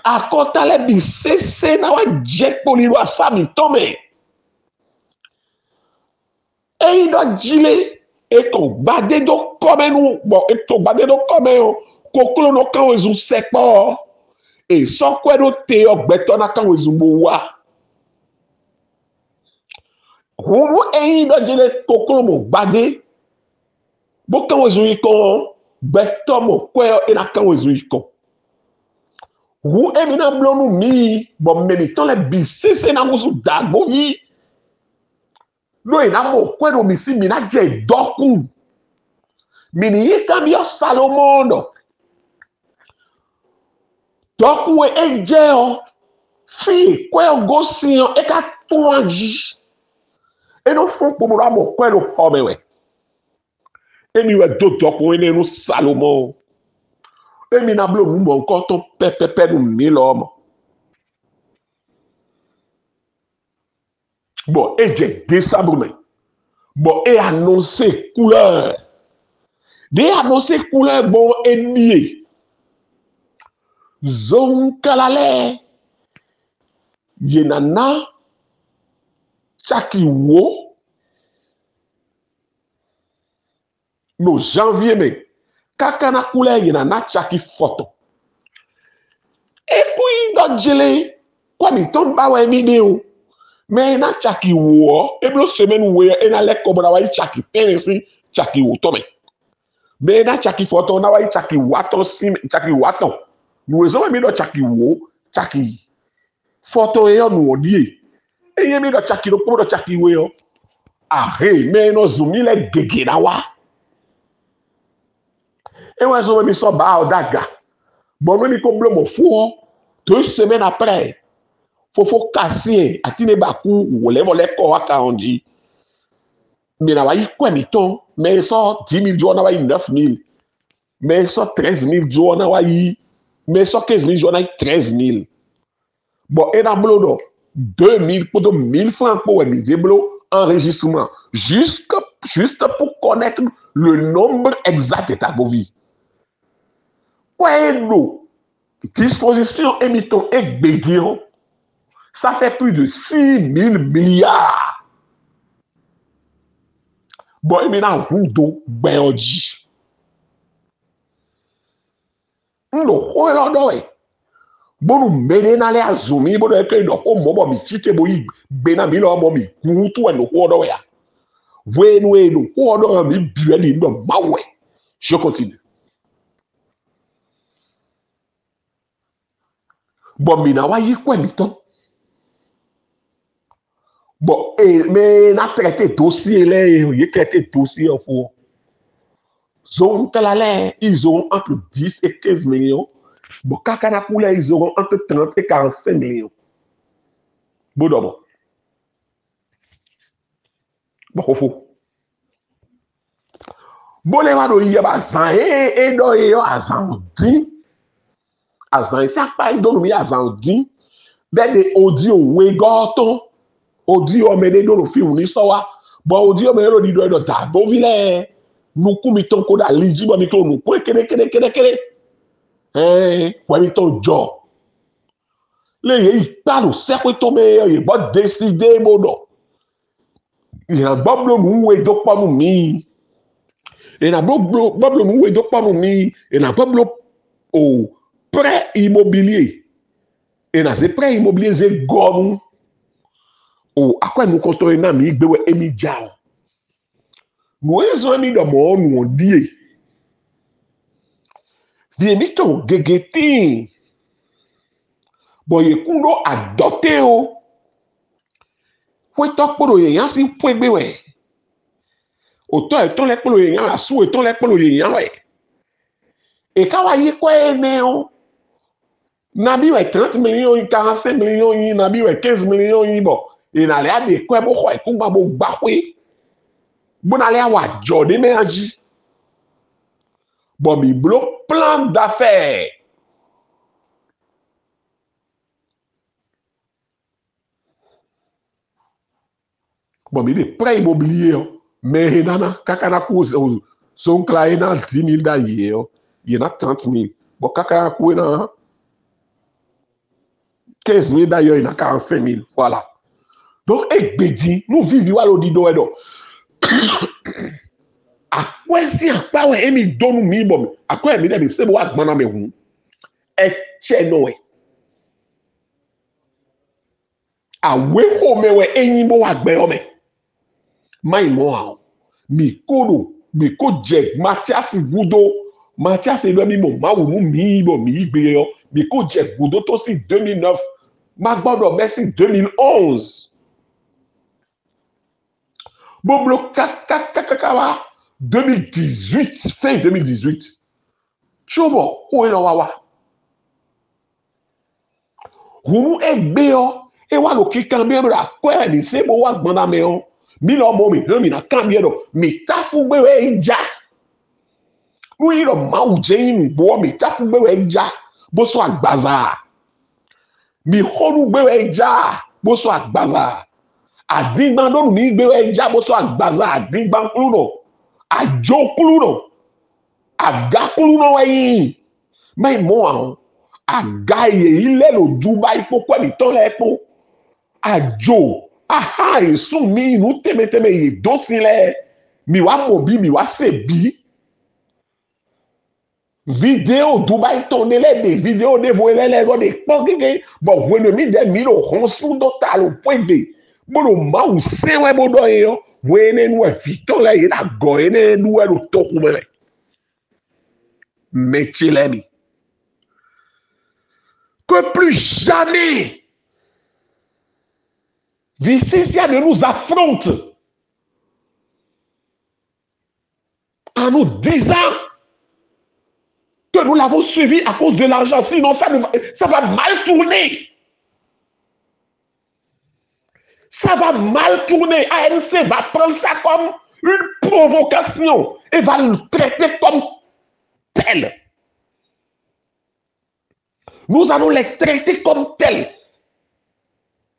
Akota le bi sese na wa jet poli wa sami tome. E yi do jile e to bade do kome nou, bon, e to bade do kome yo, kokolo no kan wezu sekpo. E so kwe do te yo beto na kan wezu mwa. Hulu e yi do jile kokolo mo bade, bo kan wezu yiko, beto mo kwe yo e na kan wezu yiko. Wu e mina blonu mi, bon meni ton le bisi se na musu dagbo yi. No e na mo kwe do misi mina je doku. Mini ye kamyo Salomon do. Doku e je yo. Fi kwe yo gosi yo e ka tuanji. E no fon pou mura mo kwe do homewe. E mi we do doku e ne no Salomon. E mi na blo mou encore ton pepepe nou mi l'homme. Bon, et j'ai désabrumé. Bon, et annoncé couleur. De annoncé couleur, bon, et lié. Zon kalale. Yenana. Chaki wo. No, janvier, mais. Kakana couleur, yenana chaki photo. Et puis, dans jele, quoi, mi tombe ba wa vidéo. Mais na chaki wo, e blo semaine wo e na le kobo na wa chaki penesi chaki wo tome. Mais na chaki photo na wa chaki wato sim chaki wato. Nou ezo mi do chaki wo, chaki photo e yo nou odie. E ye mi do chaki do kobo do chaki wo yo. Ah hey, mais no zumi le gege na wa. E wa zo mi so ba o daga. Bon mi ko blo mo fu 2 semaines après. Fofo kasi atine baku wole ko aka onji. Mais na wa yi kwa miton, mais so 10 000 jours na wa yi 9 000. Mais so 13 000 jours na wa yi, mais so 15 000 jours na yi 13 000. Bon, et na blo do 2000 pour 1000 francs pour un blo enregistrement. Juste pour connaître le nombre exact de ta vie. Quoi est l'eau? Disposition émiton et béguion. Ça fait plus de 6 000 milliards. Bon, il y a un rouleau béodi. Non, Bon nous mener dans les azumi bon que do ko mo bo mi chite bo yi gbe na mi lo mo mi ku tu no ko do ya we no ko do mi biwe ni do mawe. Je continue. Bon mi na wa yi kwa mi ton. Bon mais na traité dossier là il traité dossier en fou. Zone là ils auront entre 10 et 15 millions. Bon kakana pour là ils auront entre 30 et 45 millions. Bon d'abord. Bon fou. Bon les va do y ba san et do yo azan di. Azan ça pas do mi azan di. Ben de audio we goton. Audio me de do no film ni so wa. Bon audio me lo di do da. Bon vile nous kumi ton ko da liji bo mi ko nu ko kede. Kwa mi ton jo. Le yi parle c'est ko to me yi bo décider modo. Il a bablo nu we do pa mu mi. Et na bablo nu we do pa mu mi. Et na bablo au prêt immobilier. Et na c'est prêt immobilier c'est gomme. Oh, à quoi nous comptons un ami bewe emidjal. Nous avons mis de mon nous on dit. Vienito gegeti. Bon ye kundo adopté o. Fwe tok polo ye yan si fwe bewe. Autant et ton les polo ye yan asu et ton les polo ye yan we. Et kawa ye kwa ene o. Nabi we 30 millions, 45 millions, nabi we 15 millions bon. Et na le a de kwa bo kwa kumba bo bakwe. Bon aller avoir Jordan Menaji. Bon mi blo plan d'affaires. Bon mi de prêt immobilier mais nana kakana ko son client na 10 000 d'ailleurs, il na 30 000. Bon kakana ko na 15 000 d'ailleurs, il na 45 000. Voilà. Donc ekbedi nous vivons à l'odido edo. A quoi si a pas ouais emi donu mi bom a quoi mi de se bo agbana me hu e che no e a we ho me we enyin bo agbe o me mai mo a mi kodo mi ko je Mathias Gudo Mathias e mi mo ma wu mi bo mi gbe yo mi ko je Gudo to si 2009 ma gbodo be si 2011 bo blo kakakawa 2018, fin 2018. Chobo, où est le wawa? Où est béo? Et walo ki kambie bra, quoi ni se bo wa gbanda meo. Mi lo mo mi, mi na kambie do. Mi tafu bewe inja. Nu yi lo ma ujein bo mi tafu bewe inja. Bo so agbaza. Mi honu bewe inja. Bo so agbaza. Adingban do ni bewe inja bo so agbaza. Adingban kluno. Ajokuluno, agakuluno wayi, mais moi, agaye ile lo Dubai pourquoi ni ton lepo, ajo, aha isumi nu teme ye dosile, mi wa mobi mi wa sebi, vidéo Dubai tonele de vidéo de voile go de pokeke, bon when mi de mi lo honsu do talo pwede, bolo ma u sewe bodo yo. Wene nou fiton la yena goyene nou lo toku mene. Metilemi. Que plus jamais Vicentia ne nous affronte en nous disant que nous l'avons suivi à cause de l'argent, sinon ça va mal tourner. Ça va mal tourner. ANC va prendre ça comme une provocation et va le traiter comme tel. Nous allons les traiter comme tel.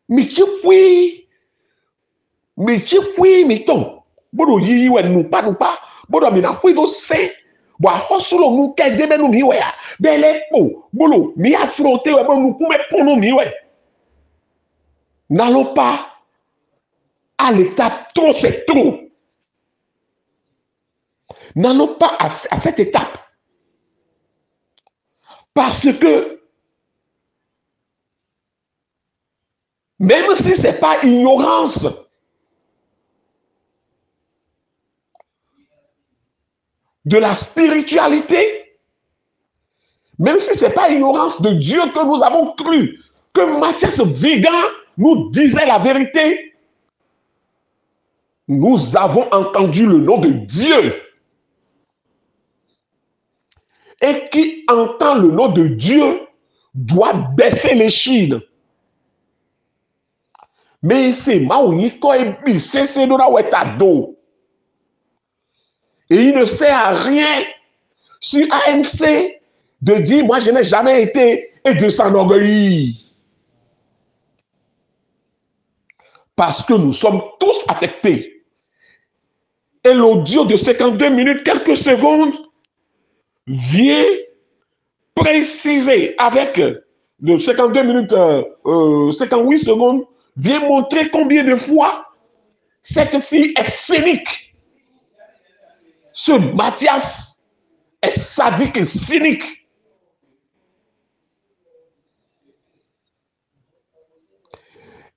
Michipui, miton. Bodo yi we nous pas. Bodo mi na kwizo se. Bo hosolo nous kedebe nous mi we ya. Bele po. Bodo mi affronter we nous kume pono mi we. N'allons pas à l'étape trop, c'est trop. N'allons pas à cette étape. Parce que Même si ce n'est pas ignorance. De la spiritualité. Même si ce n'est pas ignorance de Dieu que nous avons cru, que Matthias Vigan nous disait la vérité. Nous avons entendu le nom de Dieu. Et qui entend le nom de Dieu doit baisser l'échine. Mais c'est Maouniko et c'est Dona Wetado. Et il ne sert à rien sur ANC de dire moi je n'ai jamais été et de s'enorgueillir. Parce que nous sommes tous affectés. Et l'audio de 52 minutes, quelques secondes, vient préciser avec de 52 minutes, 58 secondes, vient montrer combien de fois cette fille est cynique. Ce Matthias est sadique et cynique.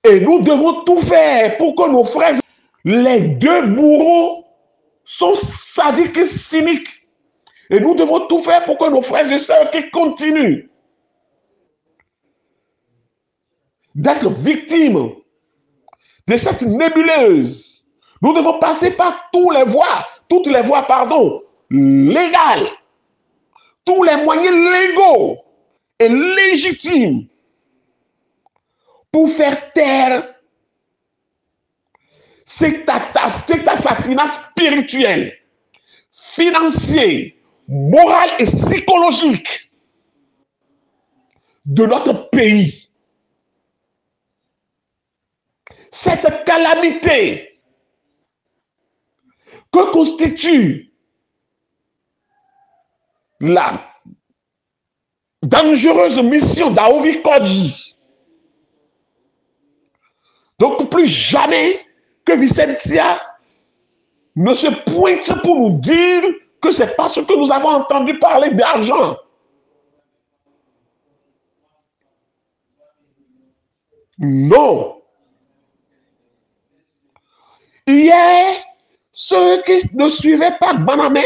Et nous devons tout faire pour que nos frères, les deux bourreaux, sont sadiques et cyniques. Et nous devons tout faire pour que nos frères et sœurs qui continuent d'être victimes de cette nébuleuse. Nous devons passer par toutes les voies, légales, tous les moyens légaux et légitimes pour faire taire cet assassinat spirituel, financier, moral et psychologique de notre pays. Cette calamité que constitue la dangereuse mission d'Aovi Kodji. Donc plus jamais que Vicentia ne se pointe pour nous dire que c'est parce que nous avons entendu parler d'argent. Non. Hier, ceux qui ne suivaient pas Banamé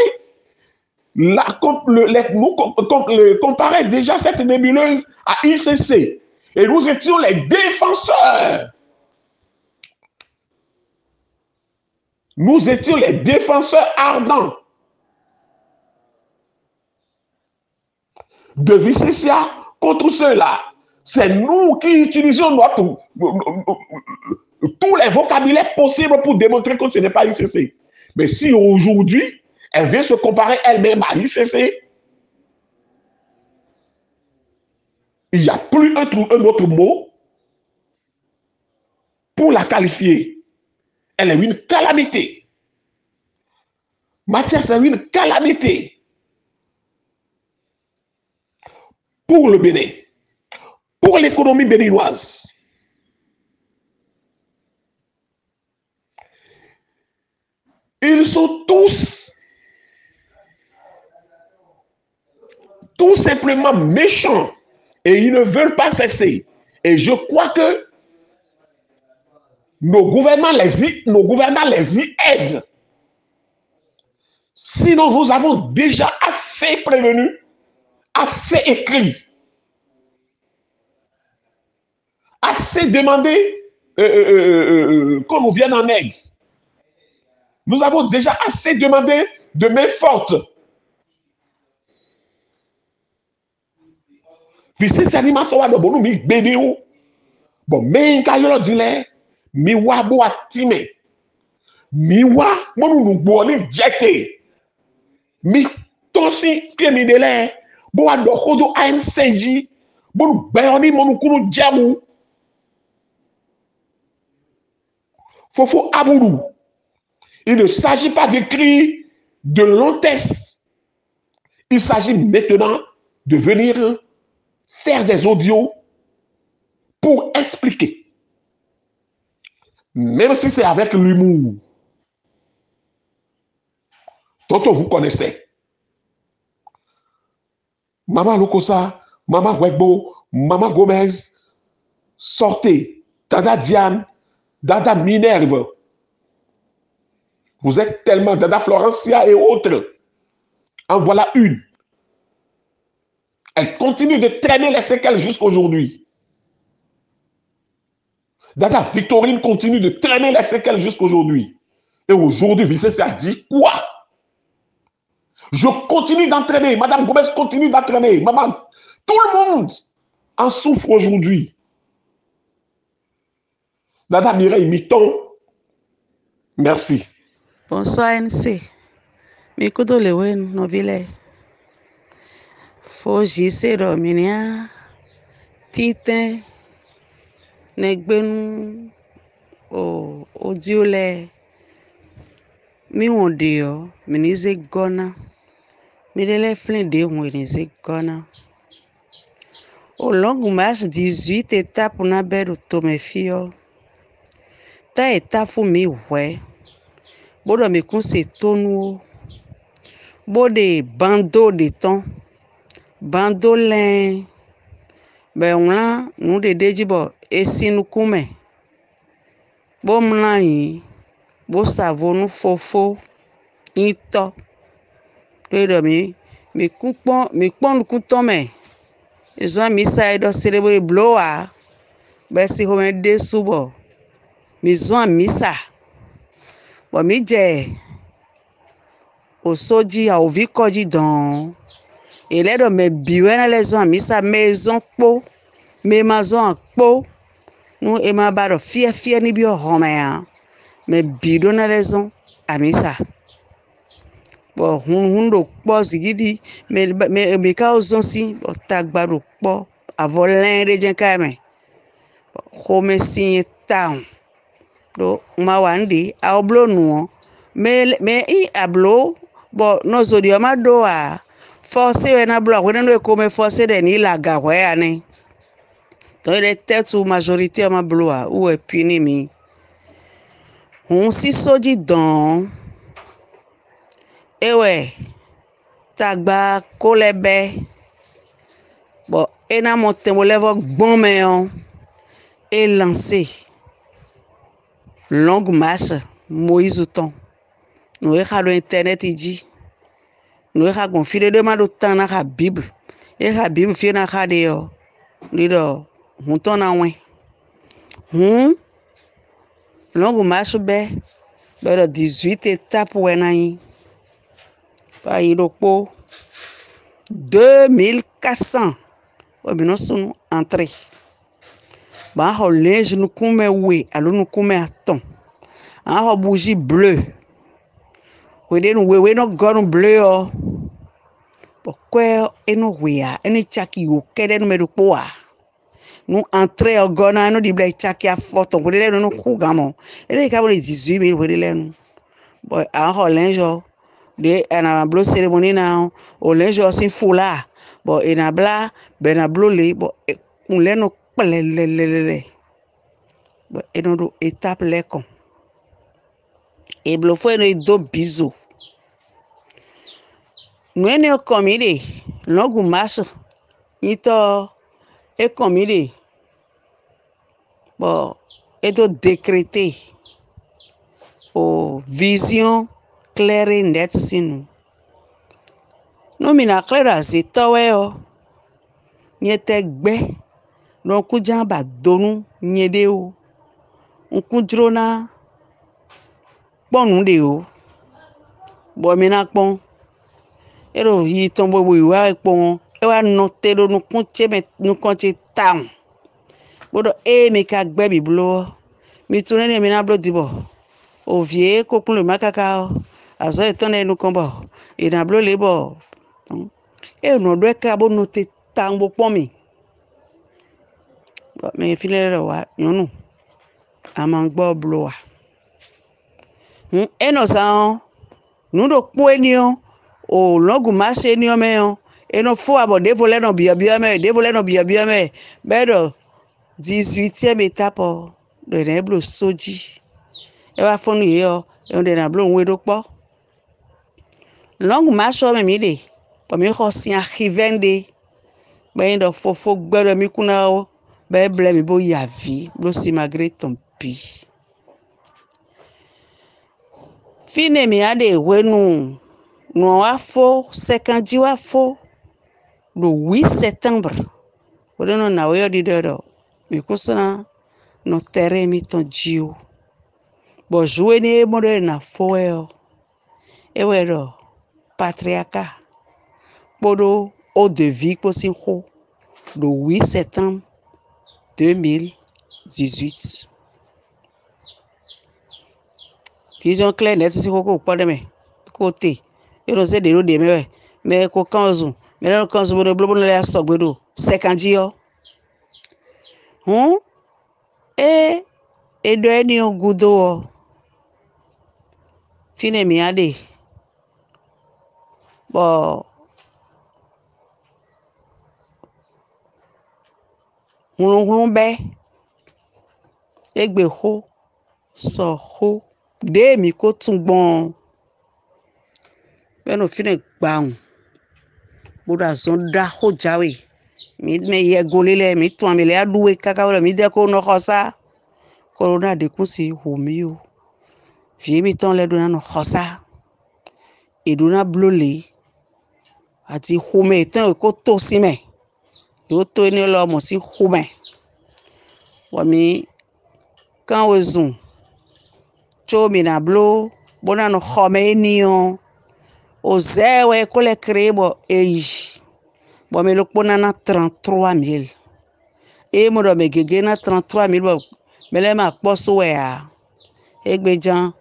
comparaient déjà cette nébuleuse à ICC. Et nous étions les défenseurs. Nous étions les défenseurs ardents de Vicentia contre ceux-là. C'est nous qui utilisions tous les vocabulaires possibles pour démontrer que ce n'est pas ICC. Mais si aujourd'hui, elle vient se comparer elle-même à ICC, il n'y a plus un autre mot pour la qualifier. Elle est une calamité. Matthias est une calamité pour le Bénin, pour l'économie béninoise. Ils sont tous tout simplement méchants et ils ne veulent pas cesser. Et je crois que nos gouvernants les y aident. Sinon, nous avons déjà assez prévenu, assez écrit, assez demandé qu'on nous vienne en aide. Nous avons déjà assez demandé de main forte. Bon, mais quand je dis mi wa bo atime mi wa mo nu gbo ni jete mi to si ke mi dele bo ado kodo ANC bo nu gbe oni mo nu kunu jamu fofo amourou. Il ne s'agit pas d'écrire de longs textes. Il s'agit maintenant de venir faire des audios pour expliquer. Même si c'est avec l'humour dont vous connaissez. Maman Lokosa, Maman Wegbo, Maman Gomez, sortez Dada Diane, Dada Minerve. Vous êtes tellement Dada Florencia et autres. En voilà une. Elle continue de traîner les séquelles jusqu'aujourd'hui. Dada Victorine continue de traîner les séquelles jusqu'aujourd'hui. Et aujourd'hui, Vicesse a dit quoi? Je continue d'entraîner. Madame Gomez continue d'entraîner. Maman, tout le monde en souffre aujourd'hui. Dada Mireille Miton, merci. Bonsoir NC. Mikudo lewen novile. Fo jise minia titen negbenu o odiole mi wonde yo minize gona midele flin de minize gona. Au long marche 18 étapes na bedo tomefio. Ta étape fu mi we. Bodo mi kun se tonu. Bode bando de temps. Bando len. Ben wla nou de dejibo esinu kume. Bo mla yi. Bo savo nou fofo. Ito. Dodo mi kupon nou kutome. Ils mis ça et dans célébrer bloa. Ben si on des subo. Ils ont mis ça. Bon mi je. Au soji a ovi koji don. Et là dans mes biwen les ont mis ça maison po. Mes maison po. Nous et ma baro fier ni bio romea. Mais bidon les ont a mis ça. Bon hundo po zigidi me ka ozon si tagbaro po avolin de jenkame home si town do mawandi a oblo nu me I ablo bo no zodio ma do a force we na blo we no come force de ni la ga we ani to ile tetu majorité ma blo a ou e puni mi on si soji don ewe tagba kolebe bon ena monte mo levo gbon meon et lancé longue marche Moïse ton nous e khado internet iji nous e kha confide de ma do tan na kha bible e kha bible fi na kha de yo lido hun ton na wen longue marche be 18 étapes wena yi pa iropo 2400 obino sunu entrée ba ho linge nu kume we alo nu kume aton an ho bougie bleu we de nu we no gonu bleu o pokwe eno we a eno chaki o kede nu medupo a nu entrée o gona no di ble chaki a photo we de nu ku gamo ele ka bo 18000 we de le nu boy an ho linge de ana blo cérémonie na o linge sin fula bo ina bla bena blo le bo un leno pelelelele bo eno do étape le kon e blo fo eno do bizo nwene o komide longu marche ito e komide bo eto décrété o vision claire et nette sinu no mina claire zitowe o nyete gbe no kujan ba donu nyede o nkudrona ponu de o bo mina pon ero yi ton bo iwa pon e wa no te do nu kunche me nu konche town bodo e me ka gbe bi blo mi tun ne mi na blo dibo o vie kokun le makaka azo eton enu kombo ina blo lebo e no do ka bo no te tangbo pon mi me file wa yonu ama gbo blo wa eno sa nu do po enion o longu marche enion me eno fo abo devole no bia me bedo 18e étape de neblo soji e wa fonu yo e de na blo nwe do po longu marche me mi de po mi ho si arrivende ben do fofo gbero mi kuna o Bible mi bo yavi, bo si malgré ton pi. Fine mi ade wenu no afo sekanji wa fo le 8 septembre. Wono na wo di do. Mi kusana no terrain mi ton jiu. Bo jouer ni mo de na fo e wero patriarcat. Bodo au devis pour sin ho le 8 septembre 2018. Vision claire net si ko pas de me côté et on sait de l'eau de me mais ko kanzu mais là kanzu bo blobo la so gbedo 50 yo e do eni ogudo fine mi ade bo hulun be egbe ho so ho de mi ko tun gbon beno fine gbaun boda zon da ho jawe mi me ye golile mi tun mi le aduwe kaka wala mi de ko no khosa corona de kun si ho mi o fi mi ton le do na no khosa eduna blole àti home tan ko to si me yo to ni lo mo si home wa mi kan wezun cho mi na blo bona no home ni o zewe ko le crebo bo me lo pona na 33 000 e mo do me gege na 33 000 bo me le ma poso we a egbejan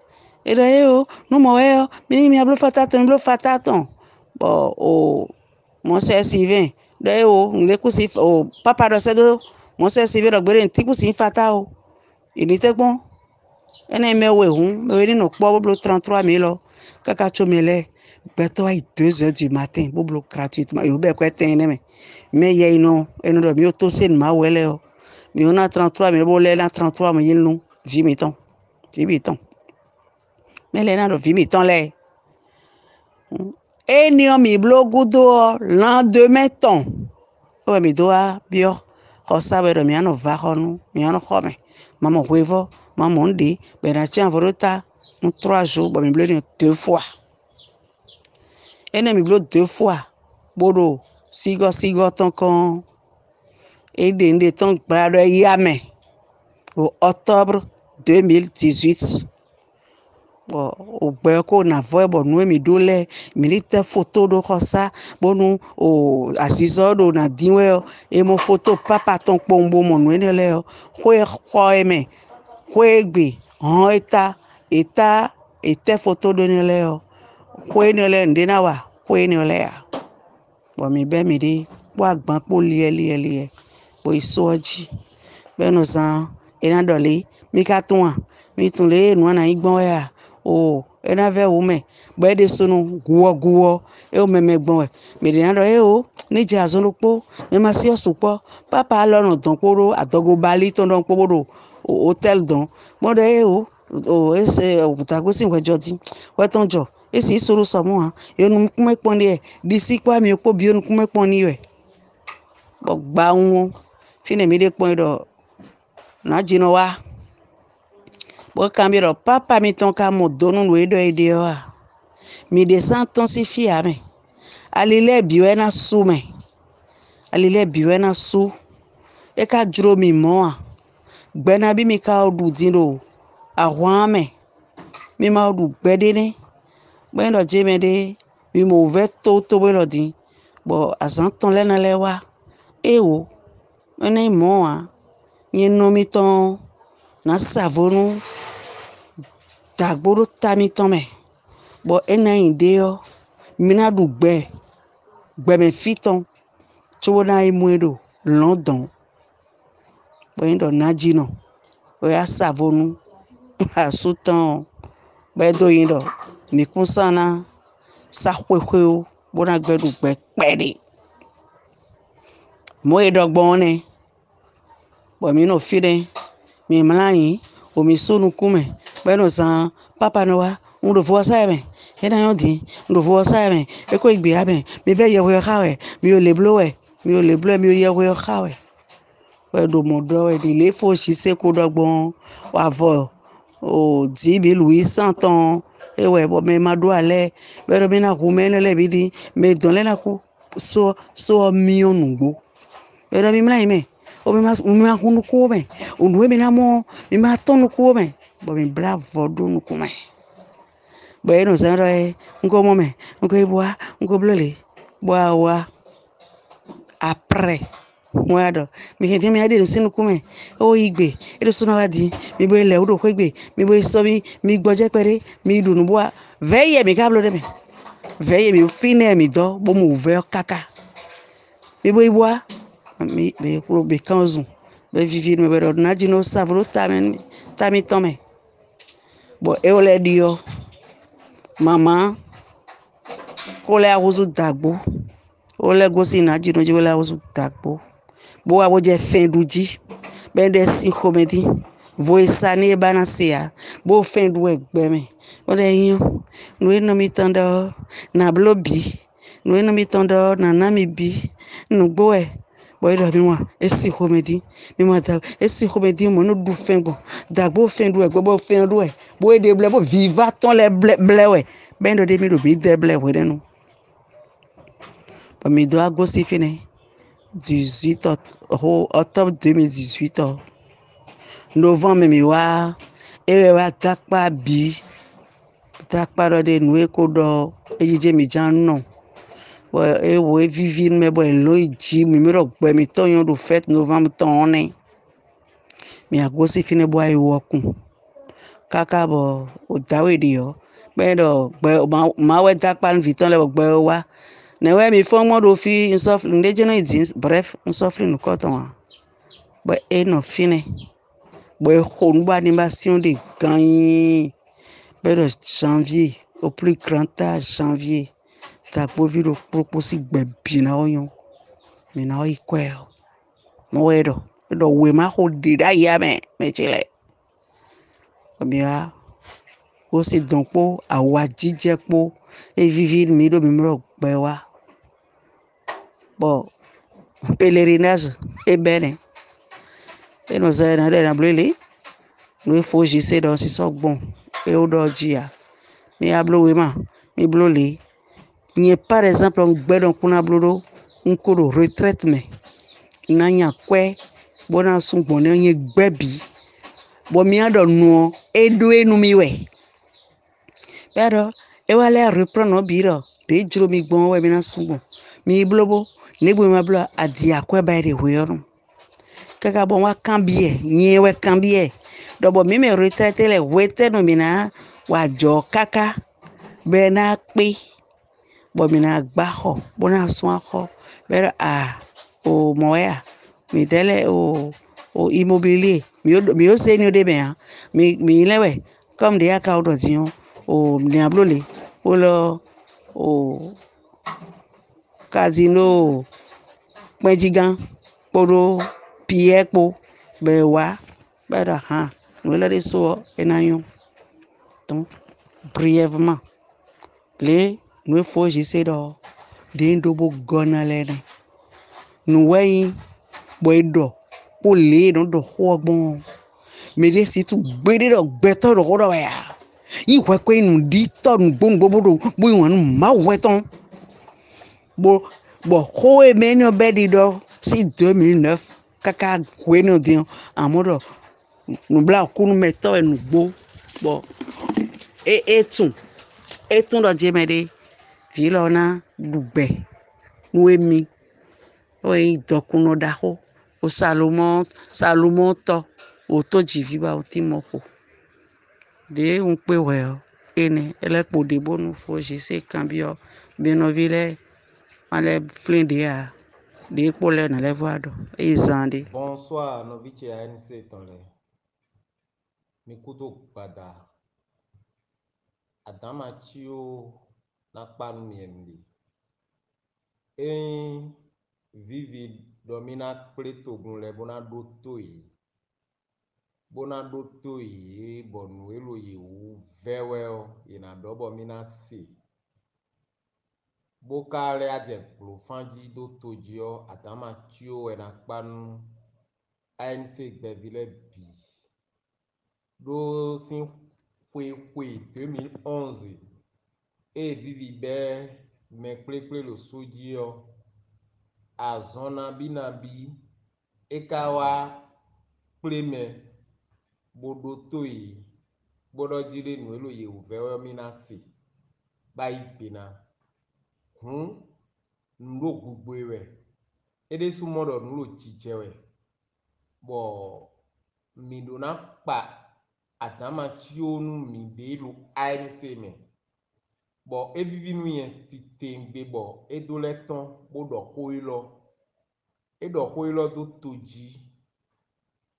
e do e o no mo we o mi ablo fataton bo o mo se Sylvain do e o nle ku si o papa do se do mo se Sylvain do gbere nti ku si fata o ini te gbon ene me we hun me we ni no po bo 33 000 kaka chomele beto ai 2 heures du matin bo gratuitement yo be ko ten ne me ye ino eno do mi o to sen ma wele o mi ona 33 000 bo le na 33 mo yin nu vi mi ton me le na do vi mi ton le eni o mi blogudo l'an demain ton o mi doa bio ko sabe do mi ano va honu mi ano home mama huevo mama ndi be na tian vorota 3 jours bo mi blé 2 fois ene mi blé 2 fois bodo sigo ton kon ede nde ton brado yame au octobre 2018 bo o gbe ko na vo bo nu mi dole mi li te photo do khosa bonu o asizo do na dinwe e mo photo papa ton pombo mo nu ne le ho eme ho egbe han eta ete photo do ne le ho ne le nde na wa ho ne le ya bo mi be mi di bo agban po lie bo isoji be no san ena dole mi ka tun mi tun le nu na igbon ya o ena ve wo me be de sunu guo e o meme gbon we me de na do e o ni je azolupo me ma si osupo papa lorun don poro adogo bali ton don poro hotel don mo de e o ese okutago sin we jodi we ton jo esi isuru so mo e nu kume pon de disi pa mi opo bi onu kume pon ni we bo gba won fine mi de pon do na jino wa bo cambio papa mi ton ka mo donu no edo ide o mi descend ton si fia me alile biwe na su me alile biwe na su e ka juro mi mo gbena bi mi ka odu dinro ahwan me mi ma odu gbedene gbendo jeme de mi mo veto to bo lodi bo asan ton le na lewa e o ene mo yin no mi ton na savonu dagboro tami ton me bo ena inde yo mina du gbe me fiton cho na imuedo London bo indo najino o ya savonu asutan be do indo mi kunsana sa kwekwe o bo na gbedu gbe pede mo edogbon ne bo mi no fide mi mlayin o mi sunu kume be no san papa no wa ndo fo sa me ena yo din ndo fo sa me e ko igbe abe mi ve ye we khawe mi o le blowe mi o ye we khawe ouais do modo ouais il faut chisse ko dogbon wa vo o 10 800 ans et ouais bon mais ma do ale bero mina ku menele bidi me don le na ku so million ngbo bero mi mla ime o mi ma kunu ko me o nu mi na mo mi ma tonu ko me bo mi bravo do nu ko me bo e no san ro e nko mo me nko ibwa nko blele bo wa après moi do mi ke mi ade sinu kume o igbe e so na wadi mi bo ile odo ko igbe mi bo so mi gboje pere mi dunu bo veye mi kablo de me veye mi fine mi do bo mu ve kaka mi bo ibwa mi be kuro be kanzu be vivir me be do na jino savro tamen tami tome bo e ole dio mama ko le aguzu dagbo o le gosi na jino je le aguzu dagbo bo wa bo je fin duji ben de si comedy voi sani banasia bo fin du egbe me o le yin no e no mi tando na blobi no e no mi tando na na mi bi no gbo e bo e do mi wa e si comedy mi ma ta e si comedy mo no du fin go dagbo fin du egbe bo fin du e bo e de ble bo viva ton le ble we ben do de mi do bi de ble we nu ba mi do agosi fine 18 octobre 2018 novembre mi wa ewe wa takpa bi takpa do de nu eko do ejije mi jan no wo e wo e vivir me bo lo iji mi ro gbe mi to yon do fête novembre ton ne mi agosi fine bo ayi wokun kaka bo o dawe di yo be do gbe ma we takpa n viton le gbe wa ne we mi fo mo do fi nsof ndeje no idin bref nsof nu ko ton wa bo e no fine bo e khonu animation de gagner de janvier au plus grand âge janvier ta povi do proposi gbe bina oyon mi na o ikwe mo we do we ma ho de da ya me chile mi a o si don po awa jije po e vivir mi do mi mro gbe wa bo pèlerinage e bene e no se na de na blele no fo jise do si so gbon e o do jia mi ablo we ma mi blole ni par exemple on gbe don kuna blodo nko do retraite me na nya kwe bona sun gbon ne yin gbebi bo mi ado nu e do enu mi we pero e wale reprendre no biro de juro mi gbon we mi na sun gbon mi blobo ne gbo mi ablo adi akwe ba de we yorun kaka bon wa cambie yin we cambie do bo mi me retraite le wete no mi na wa jo kaka be na pe bo mi na gba ho bo na sun ho pero o moya mi tele o immobilier mi o se ni o de be mi lewe comme de aka o do ti o ni ablole o lo o casino pejigan poro piepo be wa pero no le de so enayon donc brièvement le no fo jise do de ndo bo gona lene nu wei boy do po le no do hogbon me de si tu gbede do gbeto do do ya yi we ko inu di to nu gbongbo do bo won ma weton bo ho e me no be di do si 2009 kaka kwenu di amodo nu bla kunu meto e nu gbo bo etun do je me de vilona dugbe nu emi o e dokuno da ho o Salomon to o to jivi ba o ti moko de un pe we o ene ele po de bonu fo je se cambio beno vile ale flinde ya de po le na le vado e zande. Bonsoir, novice ANC Tonle. Mikuto Bada. Adama Chio Nakpanu Miemli. Vivi domina pleto gunle bonado toyi. Bonado toyi bonu elo ye u vewel ina dobo mina si. Bokale aje profanji do tojio Adama Chio Nakpanu ANC gbevile bi do sin fue 2011 e vivi be me kple lo sodio azona binabi ekawa pleme bodo toyi bodo jide nu elo ye uvewe minasi ba ipena nlo gbogbo ewe ede sumodo nlo chichewe bo mi do na pa adama tí ó nu mi de lo ANC me bo evivi nu yen ti tengbe bo edo le ton bodo hoilo edo hoilo do toji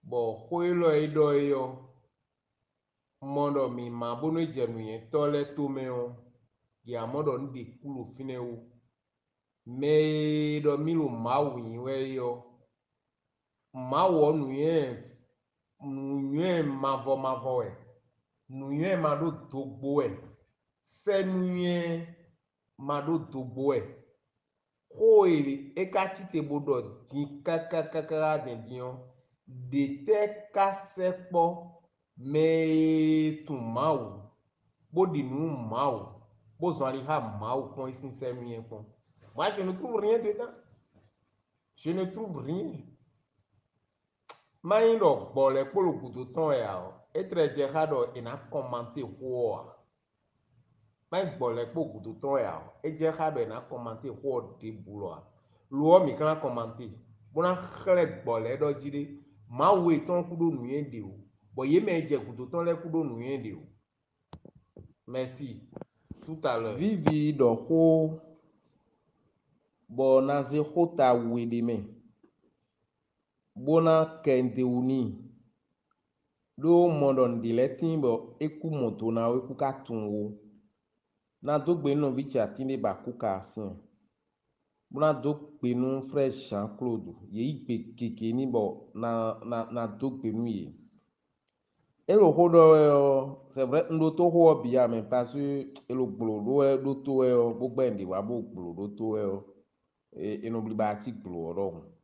bo hoilo edo yo modo mi ma bono jenu yen tole to me o ya modo ndi kulo fine o me do mi lo ma wi we yo ma wo nu yen mavo e nu yen ma do dogbo e se nu yen ma do dogbo e ko e ka ti te bodo din kaka de dion de te ka sepo me tu mau bodi nu mau bo zo ali ha mau con isin se nu yen con moi je ne trouve rien dedans je ne trouve rien mai do bole polo kudo ton e a etre je ha do ina commenter ho mai bole po kudo ton e a e je ha do ina commenter ho de bulo lo mi kan commenter bona khre bole do jide ma we ton kudo nu yen de o bo ye me je kudo ton le kudo nu yen de o merci tout à l'heure vivi do ho bo na ze hota we de me bona kende uni do modon diletin bo eku moto na eku katun wo na do gbe no vicha tinde ba kuka asin bona do gbe nu fresh Jean Claude ye igbe keke ni bo na do gbe nu ye elo hodo c'est vrai ndo to ho bia mais parce que elo gbolo do to gbogbo ende wa bo gbolo do to e no bli ba ti gbolo ro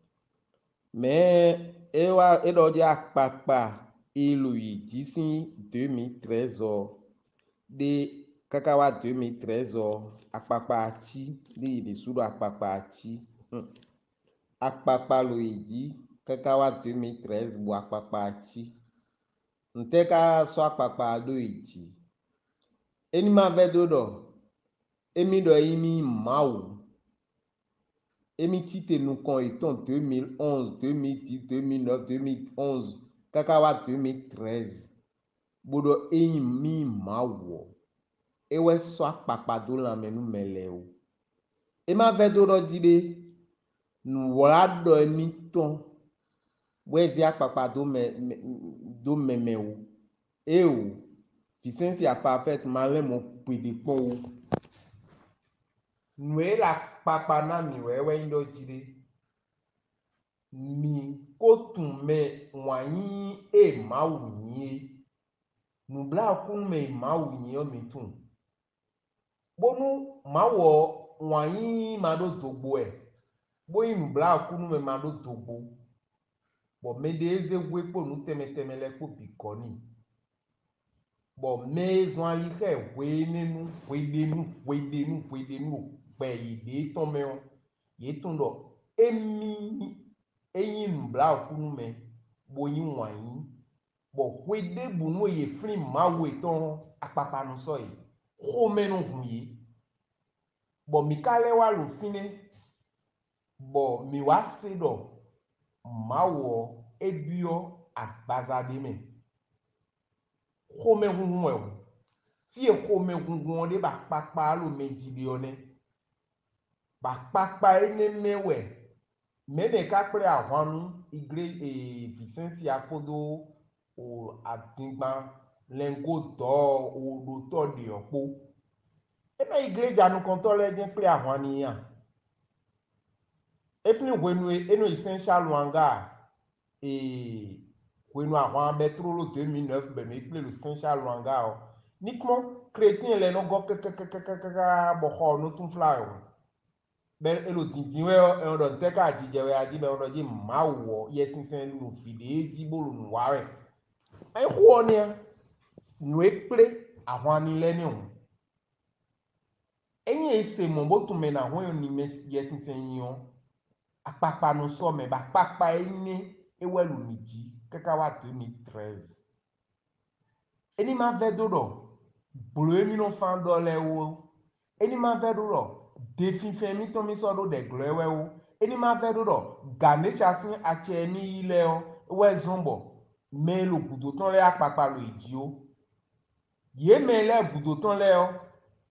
mais edo di apapa elo yi sin 2013 de kakawa 2013 apapa ti de sudo apapa ti apapa lo yi kakawa 2013 bo apapa ti nteka so apapa do yi eni ma vedo do emi do imi mau emi tite nu kon iton 2011 2010 2009 2011 kakawa 2013 bodo mi mawo ewe so apapa do la menu mele o ema vedo do jide nu wala do emi ton wezi apapa do meme o o Vicente a parfait malin mo pede pon o nu la papa na mi wewe ndo jide mi kotun me wanyi e mawunye nu bla kun me mawunye o mi tun bonu mawo wanyi ma do dogbo e boyi nu bla kun me ma do dogbo bo me de eze gwe po nu teme le po bikoni bo me zo ali he we nenu pe ide ton me o ye tun do emi eyin nu bla kun me boyi wanyi bo kwede bunu ye frin mawo ton apapa nu so yi o menu hun yi bo mi kale wa lo fine bo mi wa se do mawo ebio agbazade me home hun e ti e home gungun de ba papa lo meji de one ba papa ene mewe meme ka pre ahwanu igre Vicente akodo o adingban lengo do o do to de opo e ma igreja nu kon to le je pre ahwani ya efini wenu eno essential wanga wenu ahwan metro lo 2009 be me ple lo essential wanga o nikmo chrétien le no go bo ho no tun fly o ben elo tintin we e do te ka ji je we aji be do ji ma wo yesin sen lu fi de ji bolu nu wa re ai ho ni nu e pre ahwan ni le ni o enye ese mo botu me na ho ni yesin sen yin apapa no so me ba papa eni ewelu ni ji kaka wa 2013 eni ma ve do bolo emi no fan do le wo eni ma ve do defin mi to mi so do de glewe wo eni ma ve do Ganesha sin ache mi ile o we zombo me lo gudo ton le apapa lo iji o ye me le gudo ton le o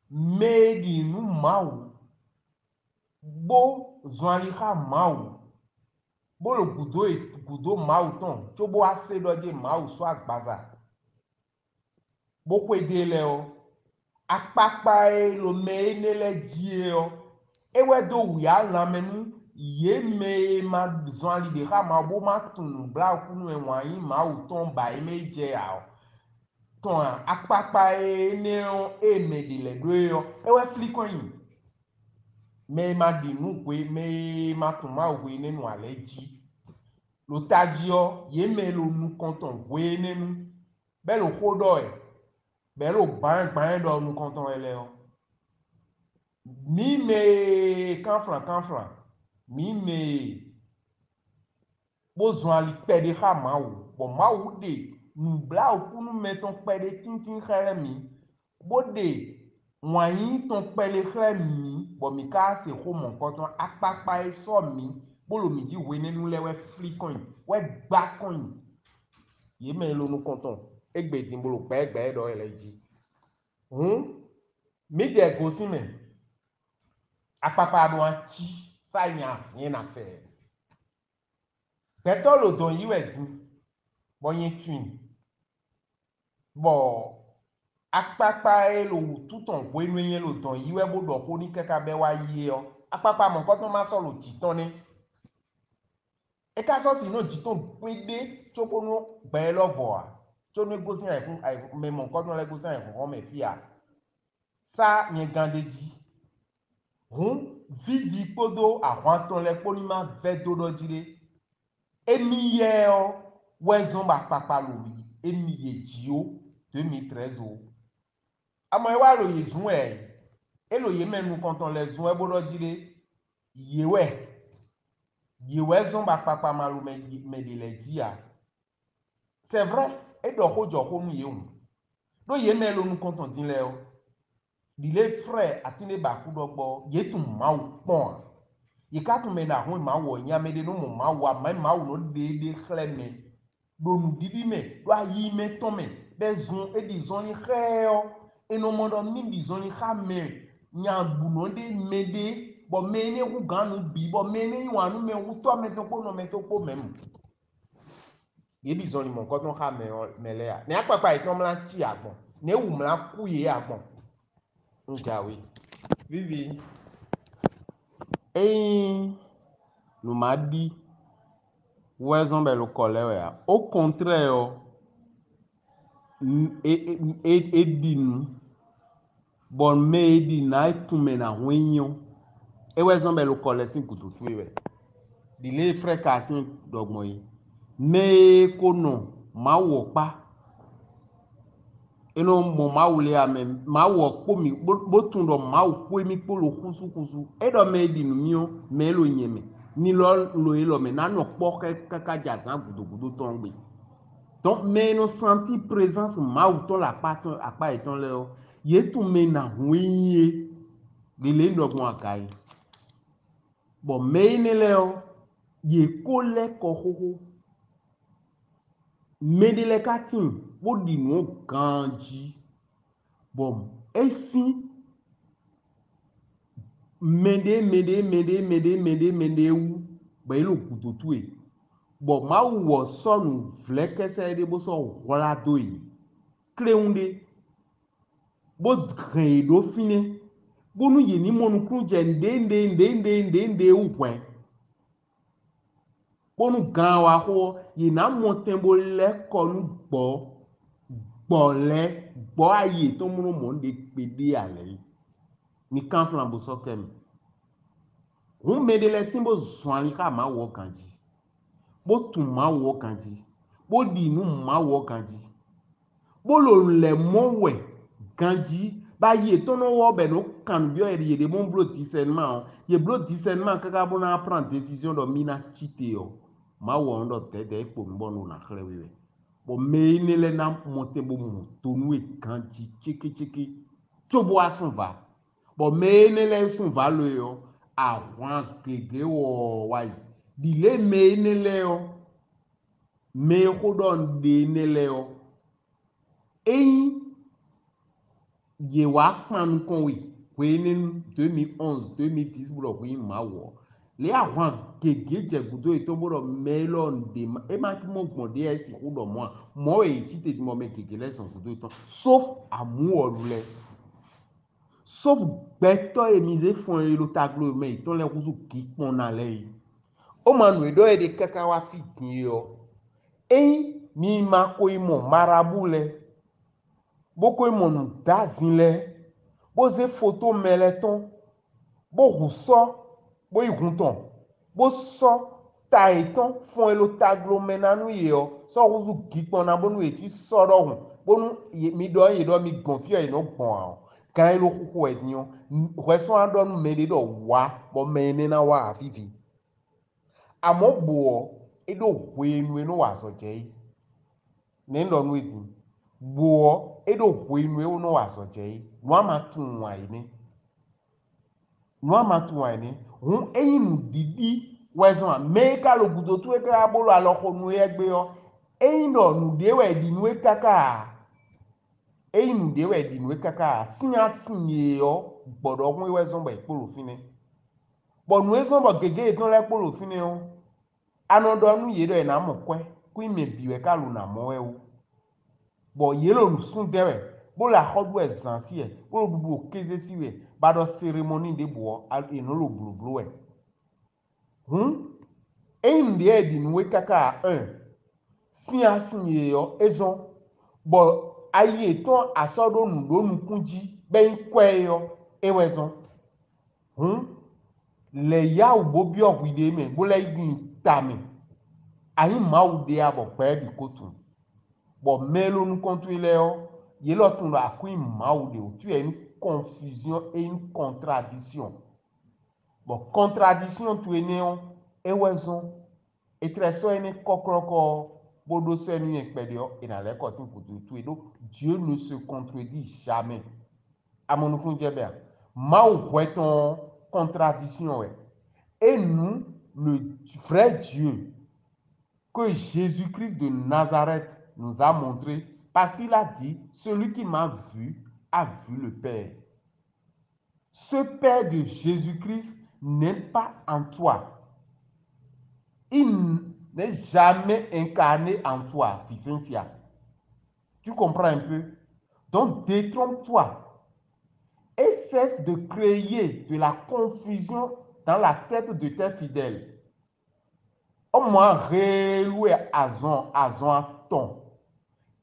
me di nu mawu bo zwali ha mawu bo lo gudo mawu ton to bo ase do je mawu so agbaza bo ko ede le o apapa lo me ne le die o ewe do wuya lamenu ye me ma zwali de ha ma bo ma tunu bla kunu e wan mawu ton ba e me je a o ton apapa ne o e me de le do yo ewe flicoin me ma di nu kwe me ma tun ma we nínú aleji lo tajio ye me lo nu konton we nínú be lo kodo e be lo ban do nu konton ele o mi me kanfran mi me bozwan li pede ha mawu bo mawu de nu bla okunu meton pede tintin khere mi bode wọ̀nyí ton pẹ̀lẹ́ xlẹ̀ mi bọ̀ mi ká se xo mọ̀ kọ́tọ́ akpakpa sọ mi bolo mi di we nínú lẹ wẹ́ fli kọ́ìn wẹ́ gbá kọ́ìn yìí mẹ́ lónú kọ́tọ́ egbe dín bolo pẹ́ẹ́gbẹ́ dọ̀ ẹ̀ lẹ́ jí mi dẹ̀ gosi mẹ́ akpakpa do atsi sáyà yẹn na fẹ́ pẹ̀tọ́ lo dọ̀ yí wẹ̀ dín bọ̀ yẹn twin bọ̀ akpakpa elo tuton wenu yen lo ton yiwe bodo ko ni keka be wa ye o akpakpa mo ko ton ma so lo jiton ni e ka so si no jiton pede chopo no be lo vo a cho no gosin ai me mo ko ton le gosin ai ko me fia sa yen gandeji vivi podo ahwan ton le poni ma ve dodo jire emi ye o wezon ba papa lo mi emi ye ji o 2013 o àmọ́ ẹ wá lòye zùn ẹ̀ ẹ lòye mẹ́nu kọ̀ọ̀tàn lẹ̀ zùn ẹ bọ́dọ̀ jíire yèwẹ́ zùn bá pàpà máa lo mẹ́dẹ̀lẹ̀ jíà c'est vrai ẹ dọ̀kọ́ jọ̀kọ́ nu yẹ̀wò lóye mẹ́ lónu kọ̀ọ̀tàn dín lẹ́ ọ dìlé frère àti ní bàkú dọ́gbọ́ yé tún máa pọ̀n yìí tún mẹ́ náà hún máa wọ̀ ẹ̀yìn amẹ́dẹ́ ní mọ̀ máa wọ̀ àmọ́ máa wọ̀ ní déédéé xlẹ̀ mẹ́ lónu dídí mẹ́ lọ́ ayé mẹ́ tọ́ mẹ́ bẹ́ zùn ẹ dì zọ́n ní xẹ́ ọ enomodo mimbi zoni khame nyabuno de mede bo mene ku ganu bi bo mene wanu me uto me to ko mem ye bi zoni mon ko ton khame mele ya ne apapa iton mla ti agbon ne wu mla ku ye agbon njawe vivi no madi wezon be lo kolewe ya au contraire edinu bon medi na itume na hwenyo ewe zombe lo kole sin kututu ewe dile freka sin dogmo yi me kono ma wo pa eno mo ma wule ame ma wo po mi botun do ma wo po mi po lo kusu edo medi nu mi o me lo nyeme ni lo elo me na no po kaka jazan gudugudu ton gbe donc mais no senti présence ma ou ton la paton apa eton le o ye tu me na huiye le ndogbon akai bon mais ne le o ye kole ko hoho me de le katin bo di no ganji bon esi mede wu ba ilo kututu e bon ma wo sonu vlekese de bo so wala doyi kleunde bo do fine bo nu ye ni monu kunje ndende upwe bo nu gan wa ko ye na mo tembo le konu gbo aye to mu mo nde pede ale ni kan flan bo so kem Hun medele timbo zwani ka ma wo kanji. Bo tu ma wo kanji. Bo di nu ma wo kanji. Bo lo le mo we kanji. Ba ye tono wo be no kan bio e ye de mon blo discernement. Ye blo discernement kaka bona prendre décision do mina chite yo. Ma wo ndo tede po mbono na khlewe. Bo me ne le na monte bo mo tonu e kanji cheke. Tobo asun va. Bo me ne le sun va lo yo. Àwọn gègé wọ̀ wáyé dìlé me nílẹ̀ ọ me kódọ̀ dé nílẹ̀ ọ ẹ̀yìn yè wá pàmì kan wì pé ní 2011 2010 bọ̀rọ̀ pé mà wọ̀ lé àwọn gègé jẹ̀gùdó ètò bọ̀rọ̀ mẹ́lọ̀ dé ẹ má kí mọ̀ gbọ̀n dé ẹ̀ sì kódọ̀ mọ́ èyí tí tètè mọ̀ mẹ́ gègé lẹ́sàn kódó ètò sauf àmúhọ̀lulẹ̀. Sauf beto e mise fon e lo taglo me ton le kuzu ki pon na le o manu edo e de kaka wa fitin yo e mi ma ko imo marabu le boko imo nu dazin le bo ze photo meleton bo ruso bo igunton bo so ta eton fon e lo taglo menanu yo so kuzu ki pon na bonu e ti soro hun bonu mi do mi gonfio e no gbon kan lo kuku edinyo reson adonu mede do wa bo mene na wa afifi amogbo edo hwenu eno wa so je ne ndo nu edin bo edo hwenu eno wa so je no amatun wa ni hun eyinu didi weson meka lo gudo tu e ka bolo alo khonu egbe yo eyin do nu de we dinu e kaka eyinu de we dinu e kaka sinye yo gbọ́dọ̀ kun iwe zon ba ipolo fine bo nu ezon ba gege eton le polo fine o anodo nu ye do e na mo kwe ku ime biwe ka lu na mo e o bo ye lo sun dewe bo la khodu ezansi e bo lo bubu keze siwe ba do ceremony de bo eno lo blublu e eyinu de e dinu e kaka sinye yo ezon bo aye ton asodo nu do nu kunji ben kwe yo ewezon le ya ubo bi ogwide me bo le igun tami ayi ma ude abo pe bi kotun bo melo nu kontu ile o ye lo tun lo akun ma ude o tu une confusion et une contradiction bo contradiction tu ene o ewezon etreso ene kokroko bodo senu ekpede o ina le ko sin kutu tu edo Dieu ne se contredit jamais amonukun jebe ma ou ton contradiction ouais. Et nous, le vrai Dieu que Jésus-Christ de Nazareth nous a montré, parce qu'il a dit, celui qui m'a vu a vu le Père. Ce Père de Jésus-Christ n'est pas en toi. Il n'est jamais incarné en toi, Ficencia. Tu comprends un peu? Donc, détrompe-toi et cesse de créer de la confusion dans la tête de tes fidèles. Au moins, reloué azon ton.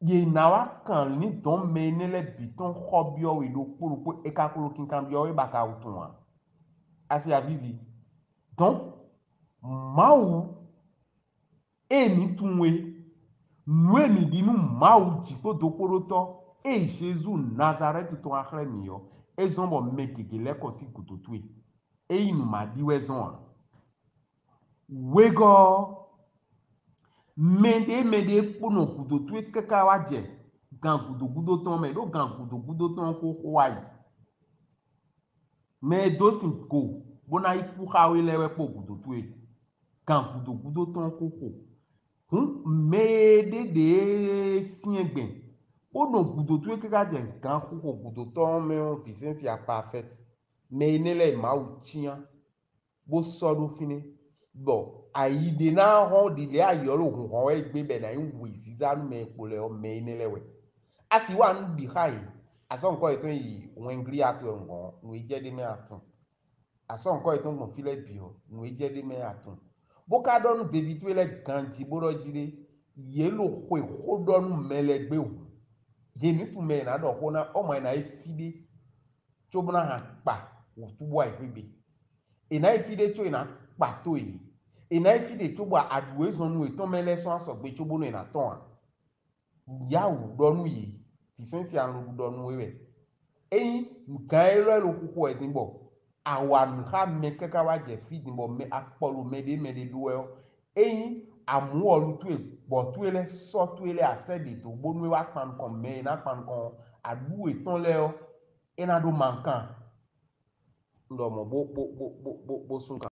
Ye nawa kan ni don menele biton khobio ido kuluku ekakulu kinkambio e baka utunwa. Asi avivi. Donc, maou emi tunwe nous ni dinu maou jiko dokoroto et Jésus Nazareth ton akhremio et zombo mekeke le kosi kutotwe et il m'a dit wezon wego mede pono kutotwe kaka waje gan gudo ton me do gan gudo ton ko kwai me do sin ko bona ipu hawe lewe po kutotwe gan gudo ton ko mede de siengben o no gudo tu kaka je gan ko gudo ton me on Vicence ya parfait me nele ma u tian bo so do fini bo aide na ho di le ayoro hun ho egbe be na wi sizanu me pole o me nele we asi wa nu bi hai aso nko eton yi wen gri atu ngo nu ije de me atun aso nko eton mo file bi o nu ije de me atun boka donu David wele ganji boro jire yelo kwe khodonu melegbe o ye ni tu me na do kona o ma na efide chobuna ha pa o tubo aifebe ina ifi de tso ina kpato yi ina ifi de tso bua adu ezɔnu etɔn mɛ lɛ sɔn asɔgbe tso bono ina tɔn a yawu dɔnu yi fisɛnsi anu dɔnu ewɛ eyin gan elɔ lo kuku ɛdin bɔ awanu ha mɛ kɛkɛ wa dze fi din bɔ mɛ akpɔlu mɛ de do yɔ eyin amu ɔlu tu bɔ tu lɛ sɔ tu lɛ asɛ de to bonu wa kpan kɔn mɛ ina kpan kɔn adu etɔn lɛ yɔ ina do mankan ndɔmɔ bo sun kan.